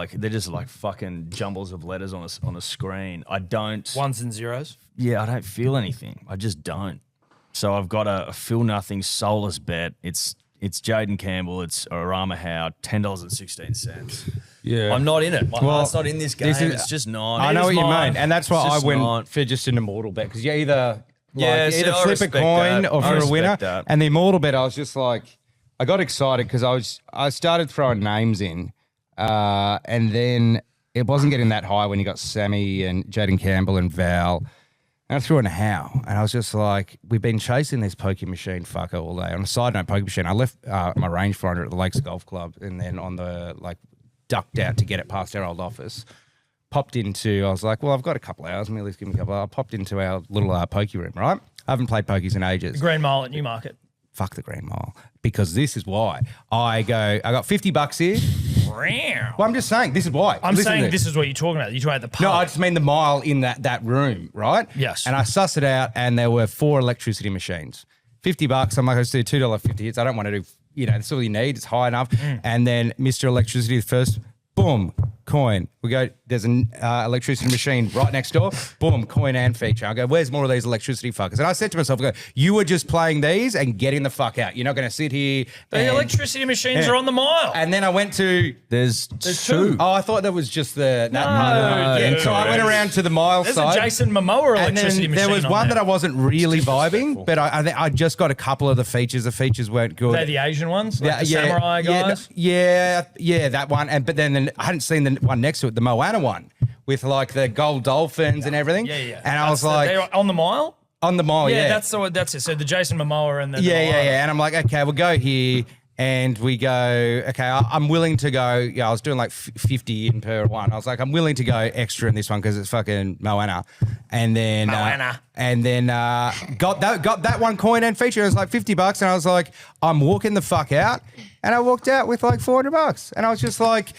like fucking jumbles of letters on a screen. I don't. Ones and zeros. Yeah, I don't feel anything. I just don't. So I've got a feel nothing soulless bet. It's Jaden Campbell. It's Arama Howe. $10.16. Yeah. I'm not in it. My heart's not in this game. It's just not. I know what you mine. mean, and that's why I went for just an immortal bet, because you either flip a coin or for a winner. That. And the immortal bet, I was just like, I got excited because I started throwing names in, and then it wasn't getting that high when you got Sammy and Jaden Campbell and Val. And I threw in a Howe, and I was just like, we've been chasing this pokie machine fucker all day. On a side note, pokie machine, I left my rangefinder at the Lakes Golf Club, and then on the ducked out to get it past our old office. I was like, well, I've got a couple of hours. Let me at least give me a couple. I popped into our little pokey room, right? I haven't played pokies in ages. Green Mile at Newmarket. Fuck the Green Mile, because this is why. I got $50 here. Well, I'm just saying, this is why. I'm saying this is what you're talking about. You're talking about the pub. No, I just mean the mile in that room, right? Yes. And I sussed it out, and there were 4 electricity machines. $50. I'm like, let's do $2.50. I don't want to do, that's all you need. It's high enough. And then Mr. Electricity, the first, boom, coin. We go, there's an electricity machine right next door. Boom, coin and feature. I go, where's more of these electricity fuckers? And I said to myself, I go, you were just playing these and getting the fuck out. You're not going to sit here. The electricity machines are on the mile. And then I went to... There's 2. Oh, I thought that was just the... No, so I went around to the mile There's side. a Jason Momoa And electricity then machine there was on one there. that I wasn't really vibing, but I just got a couple of the features. The features weren't good. They're the Asian ones? Like the samurai guys? Yeah, that one. But then I hadn't seen the one next to it, the Moana one, with like the gold dolphins and everything. Yeah. And I was like... They're on the mile? On the mile, yeah. That's it. So the Jason Momoa and the Yeah. And I'm like, okay, we'll go here. And we go, okay, I'm willing to go. Yeah, I was doing like 50 in per one. I was like, I'm willing to go extra in this one because it's fucking Moana. And then got that one coin and feature. It was like $50, and I was like, I'm walking the fuck out. And I walked out with like $400, and I was just like,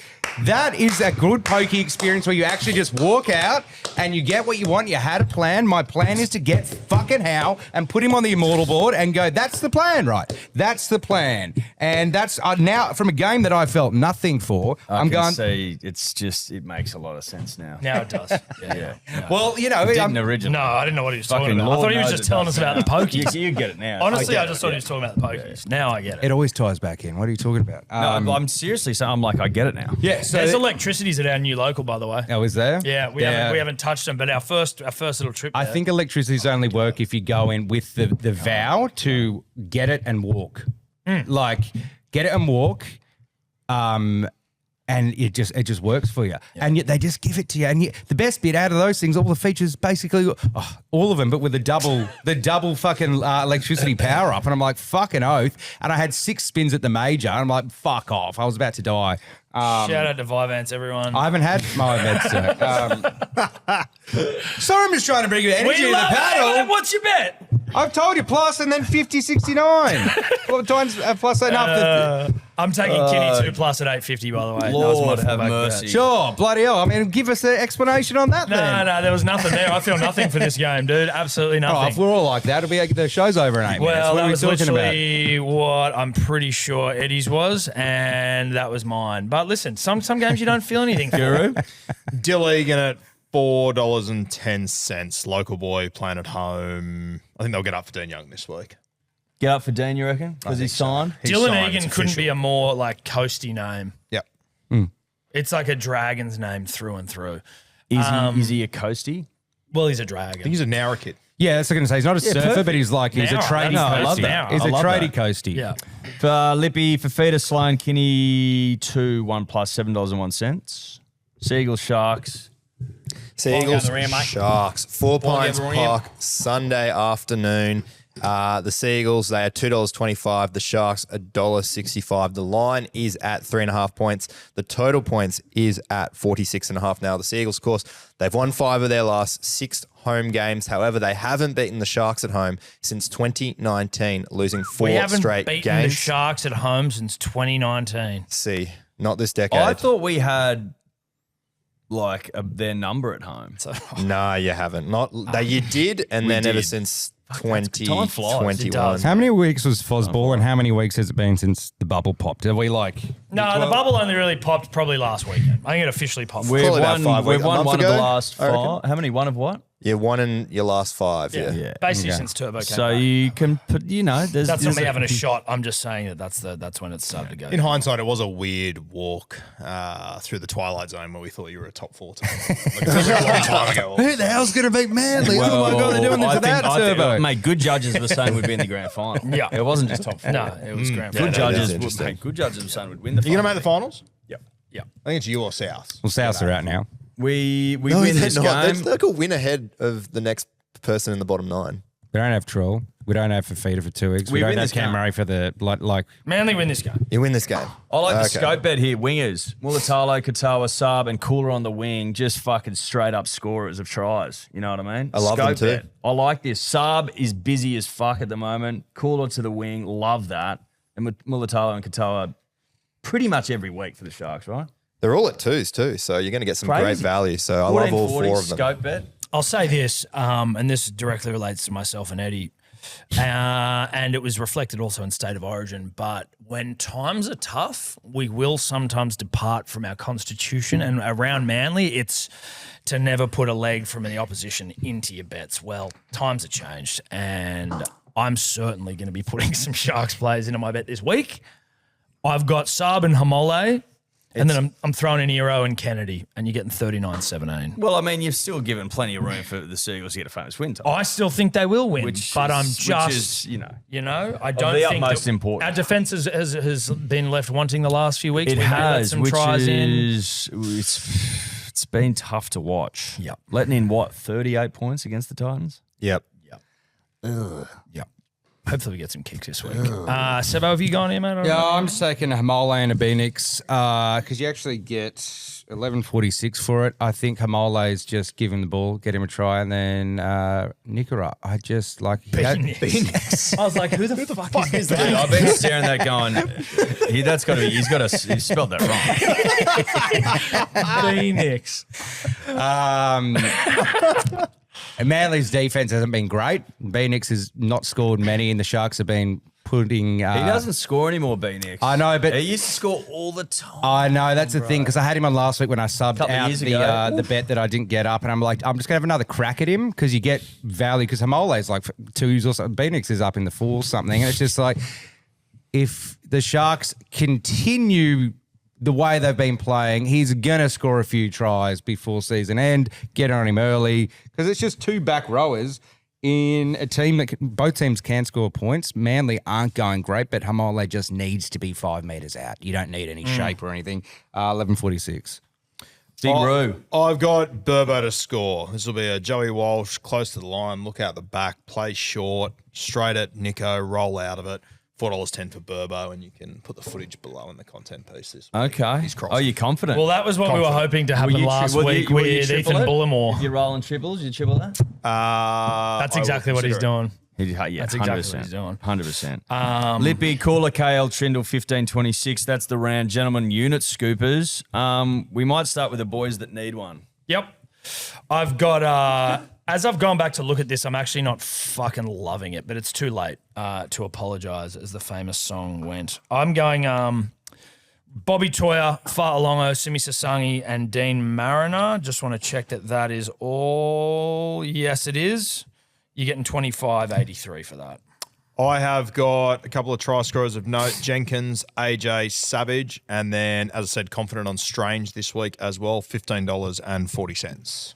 that is a good pokey experience where you actually just walk out and you get what you want. You had a plan. My plan is to get fucking Howe and put him on the immortal board and go, that's the plan, right? That's the plan. And that's now from a game that I felt nothing for. I'm going to say it makes a lot of sense now. Now it does. Yeah. Well, Didn't originally. No, I didn't know what he was talking Fucking about. I Lord thought he was knows just it telling does us about the now. pokies. You get it now. Honestly, I just thought he was talking about the pokies. Now I get it. It always ties back in. What are you talking about? No, I'm seriously saying, I'm like, I get it now. Yeah, so There's electricities at our new local, by the way. Oh, is there? Yeah, we haven't touched them, but our first little trip I there. think electricities only work if you go in with the vow to get it and walk. Like, get it and walk. And and it just works for you. And yet they just give it to you. And yet the best bit out of those things, all the features, basically all of them, but with the double fucking electricity power up. And I'm like, fucking oath. And I had 6 spins at the major. And I'm like, fuck off. I was about to die. Shout out to Vivance, everyone. I haven't had my meds, sorry, I'm just trying to bring you energy in the paddle. What's your bet? I've told you plus and then 50.69. Well, times plus enough. I'm taking Kinney 2 plus at 8.50, by the way. Lord That was my have fullback mercy. bet. Sure, bloody hell. I mean, give us an explanation on that then. No, there was nothing there. I feel nothing for this game, dude. Absolutely Oh, nothing. if we're all like that, the show's over in 8 minutes. Well, What that are we was talking about? literally what I'm pretty sure Eddie's was, and that was mine. But listen, some games you don't feel anything for. Dilly going at $4.10. Local boy playing at home. I think they'll get up for Dean Young this week. Get up for Dean, you reckon? Because he's signed? He's Dylan signed, Egan it's couldn't official. be a more like coasty name. Yep. It's like a dragon's name through and through. Is he a coastie? Well, he's a I think dragon. he's a narrow kid. Yeah, that's what I'm going to say. He's not a surfer, perfect. but he's a tradie No, I coastie. love that. He's I a love tradie that. coastie. Yeah. For Lippy, Fafita, Sloan, Kinney, 2, 1 plus $7.01. Seagulls, Sharks. Seagulls, the rear, mate. Sharks, 4 Ball Pines down the rear. Park, Sunday afternoon. The Seagulls, they are $2.25. The Sharks, $1.65. The line is at 3.5 points. The total points is at 46.5. Now, the Seagulls, of course, they've won 5 of their last 6 home games. However, they haven't beaten the Sharks at home since 2019, losing 4 We haven't straight beaten the games. Sharks at home since 2019. See, not this decade. I thought we had like their number at home. No, you haven't. You did, and then ever did. since time flies. It 2021. does. How many weeks was Fosball and how many weeks has it been since the bubble popped? Are we like... No, the bubble only really popped probably last weekend. I think it officially popped. We've Probably about 5 we've weeks. A won month one of ago, the last I reckon. 5. How many? One of what? You won in your last 5, yeah. Basically Okay. since Turbo came So back. you can put, there's That's not me having a shot. I'm just saying that's when it started to go. In hindsight, it was a weird walk through the twilight zone where we thought you were a top 4 team. Like, it was a long time ago. Who the hell's going to beat Manly? Oh my God, they're doing this to that Turbo. Mate, good judges were saying we'd be in the grand final. Yeah. It wasn't just top 4. No, it was grand Good final. judges, that's interesting. good judges were saying we'd win the You final. going to make the finals? Yep. Yeah. I think it's you or South. Well, Souths are out now. We No, win they're this not. game. They're like a win ahead of the next person in the bottom 9. We don't have Troll. We don't have Fafita for 2 weeks. We We don't win have this Cam game. Murray for the like. Manly win this game. You win this game. I like the Okay. scope bet here. Wingers, Mulatalo, Katoa, Saab, and Cooler on the wing. Just fucking straight up scorers of tries. You know what I mean? I love them Scope too. bet. I like this. Saab is busy as fuck at the moment. Cooler to the wing. Love that. And Mulatalo and Katoa pretty much every week for the Sharks, right? They're all at 2s too, so you're going to get some great Crazy. value. So I love all 4 of them. Scope bet. I'll say this, and this directly relates to myself and Eddie, and it was reflected also in State of Origin. But when times are tough, we will sometimes depart from our constitution. And around Manly, it's to never put a leg from the opposition into your bets. Well, times have changed, and I'm certainly going to be putting some Sharks players into my bet this week. I've got Saab and Hamole. And then I'm throwing in Hero and Kennedy, and you're getting 39-17. Well, I mean, you've still given plenty of room for the Seagulls to get a famous win. Tom. I still think they will win, but I'm which just, is, I don't the think utmost that importance. our defense has been left wanting the last few weeks. It We may let has, some which tries in. is it's been tough to watch. Yep. Letting in 38 points against the Titans. Yep. Hopefully, we get some kicks this week. Sebo, have you gone here, mate? Yeah, I'm just taking a Hamole and a Benix because you actually get 11.46 for it. I think Hamole is just give him the ball, get him a try, and then Nicara. I just like Benix. I was like, who the fuck is Dude, that? I've been staring at that going, he spelled that wrong. Phoenix. And Manly's defense hasn't been great. Benix has not scored many, and the Sharks have been putting. He doesn't score anymore, B-Nix. I know, but he used to score all the time. I know that's the thing because I had him on last week when I subbed Couple of out years ago. the bet that I didn't get up, and I'm like, I'm just gonna have another crack at him because you get value because Hamole is like 2s or something. Benix is up in the 4s something, and it's just like if the Sharks continue the way they've been playing, he's going to score a few tries before season end, get on him early, because it's just 2 back rowers in a team that both teams can score points. Manly aren't going great, but Hamole just needs to be 5 metres out. You don't need any shape or anything. 11:46. Big Roo. I've got Burbo to score. This will be a Joey Walsh close to the line, look out the back, play short, straight at Nico, roll out of it. $4.10 for Burbo, and you can put the footage below in the content pieces. Okay. He's crossing. Oh, you're confident? Well, that was what we were hoping to happen last week with Ethan Bullimore. You're rolling triples? You triple that? That's exactly what he's doing. Yeah, That's exactly what he's doing. 100%. Lippy, Caller, KL, Trindle, 1526. That's the round. Gentlemen, unit scoopers. We might start with the boys that need one. Yep. I've got, as I've gone back to look at this, I'm actually not fucking loving it, but it's too late to apologise, as the famous song went. I'm going Bobby Toyer, Fa'alongo, Simi Sasangi, and Dean Mariner. Just want to check that is all. Yes, it is. You're getting 25.83 for that. I have got a couple of try scorers of note, Jenkins, AJ, Savage, and then, as I said, confident on Strange this week as well, $15.40.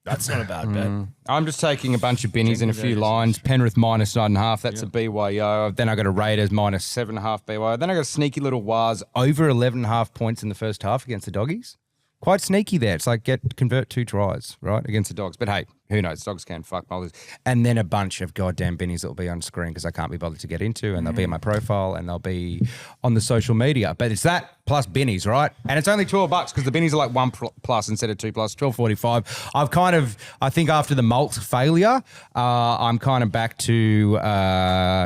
That's not a bad bet. I'm just taking a bunch of binnies in a few lines. Penrith minus 9.5. That's a BYO. Then I got a Raiders minus 7.5 BYO. Then I got a sneaky little Waz over 11.5 points in the first half against the Doggies. Quite sneaky there. It's like convert 2 tries, right, against the Dogs. But hey, who knows? Dogs can fuck bowlers. And then a bunch of goddamn binnies that will be on screen because I can't be bothered to get into, and they'll be in my profile and they'll be on the social media. But it's that plus binnies, right? And it's only $12 because the binnies are like 1 plus instead of 2 plus, $12.45. I think after the Malt failure, I'm kind of back to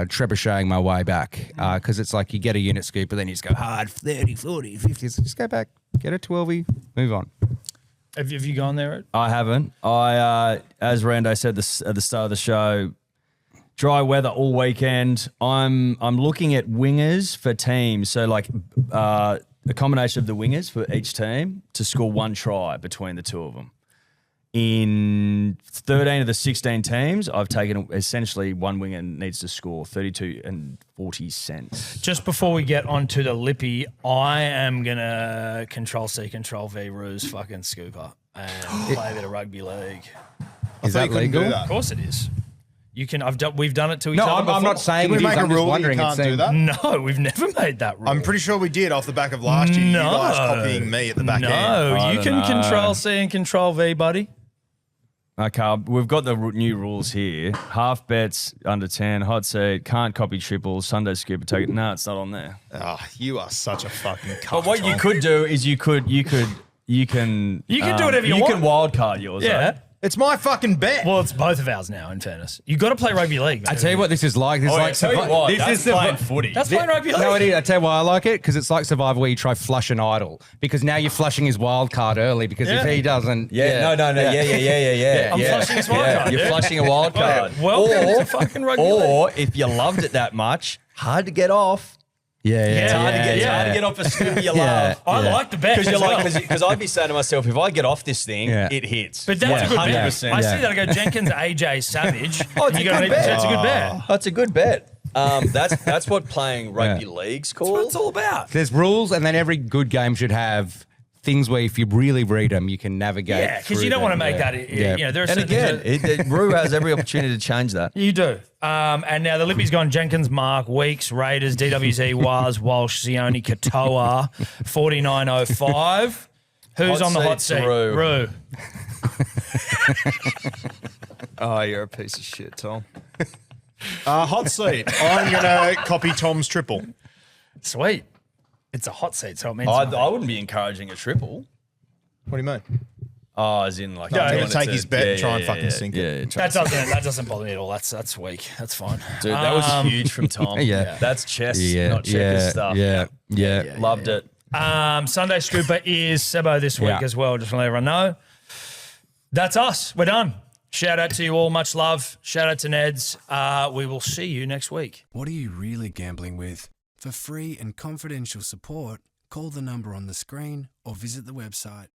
trebucheting my way back because it's like you get a unit scoop, but then you just go hard 30, 40, 50. So just go back, get a 12-y, move on. Have you gone there, Ed? I haven't. As Rando said at the start of the show, dry weather all weekend. I'm looking at wingers for teams. So like a combination of the wingers for each team to score 1 try between the two of them. In 13 of the 16 teams, I've taken essentially one winger needs to score 32 and 40 cents. Just before we get on to the Lippy, I am going to Control-C, Control-V Ruse fucking scooper and play a bit of rugby league. Is that legal? Of course it is. You can. We've done it to each other. No, I'm not saying Did we it is. make a I'm just rule that you wondering. can't do that? No, we've never made that rule. I'm pretty sure we did off the back of last year. No. You guys copying me at the back end. No, you don't can know. Control-C and Control-V, buddy. Okay, we've got the new rules here. Half bets under 10, hot seat, can't copy triples, Sunday scoop, take it. No, it's not on there. Oh, you are such a fucking cunt. But what you could do is you can You can do whatever you You want. can wild card yours. Yeah. eh? It's my fucking bet. Well, it's both of ours now, in fairness. You've got to play rugby league, man. I tell you what this is like. This is like tell you what, this that's is playing footy. That's playing rugby league. No, it is. I tell you why I like it because it's like Survivor where you try flush an idol because now you're flushing his wild card early because if he doesn't, Yeah. I'm flushing his wild card, You're dude. flushing a wild card. Welcome to fucking rugby league. Or if you loved it that much, hard to get off. It's hard to get off a scoop you love. I like the bet. Because you're as well. like, because I'd be saying to myself, if I get off this thing, Yeah. it hits. But that's a good bet. 100%. I see that. I go Jenkins, AJ, Savage. Oh, it's and a you go, good bet. It's a good bet. That's a good bet. That's what playing rugby league's called. That's what it's all about. There's rules, and then every good game should have things where if you really read them, you can navigate. Yeah, because through you don't want to them. make that. You know, there are And certain again, Roo has every opportunity to change that. you do. And now the Lippy's gone Jenkins, Mark, Weeks, Raiders, DWZ, Waz, Walsh, Zioni, Katoa, 49.05. Who's Hot on the hot seat, seat? Roo. Oh, you're a piece of shit, Tom. Hot seat. I'm going to copy Tom's triple. Sweet. It's a hot seat, so it means I something. wouldn't be encouraging a triple. What do you mean? Oh, as in like, No, I'm Yeah, going to take his bet and try and fucking sink Yeah, it. That doesn't bother me at all. That's weak. That's fine. dude, that was huge from Tom. Yeah. That's chess, not checkers stuff. Yeah. Loved it. Sunday Scooper is Sebo this week Yeah. as well, just to let everyone know. That's us. We're done. Shout out to you all. Much love. Shout out to Neds. We will see you next week. What are you really gambling with? For free and confidential support, call the number on the screen or visit the website.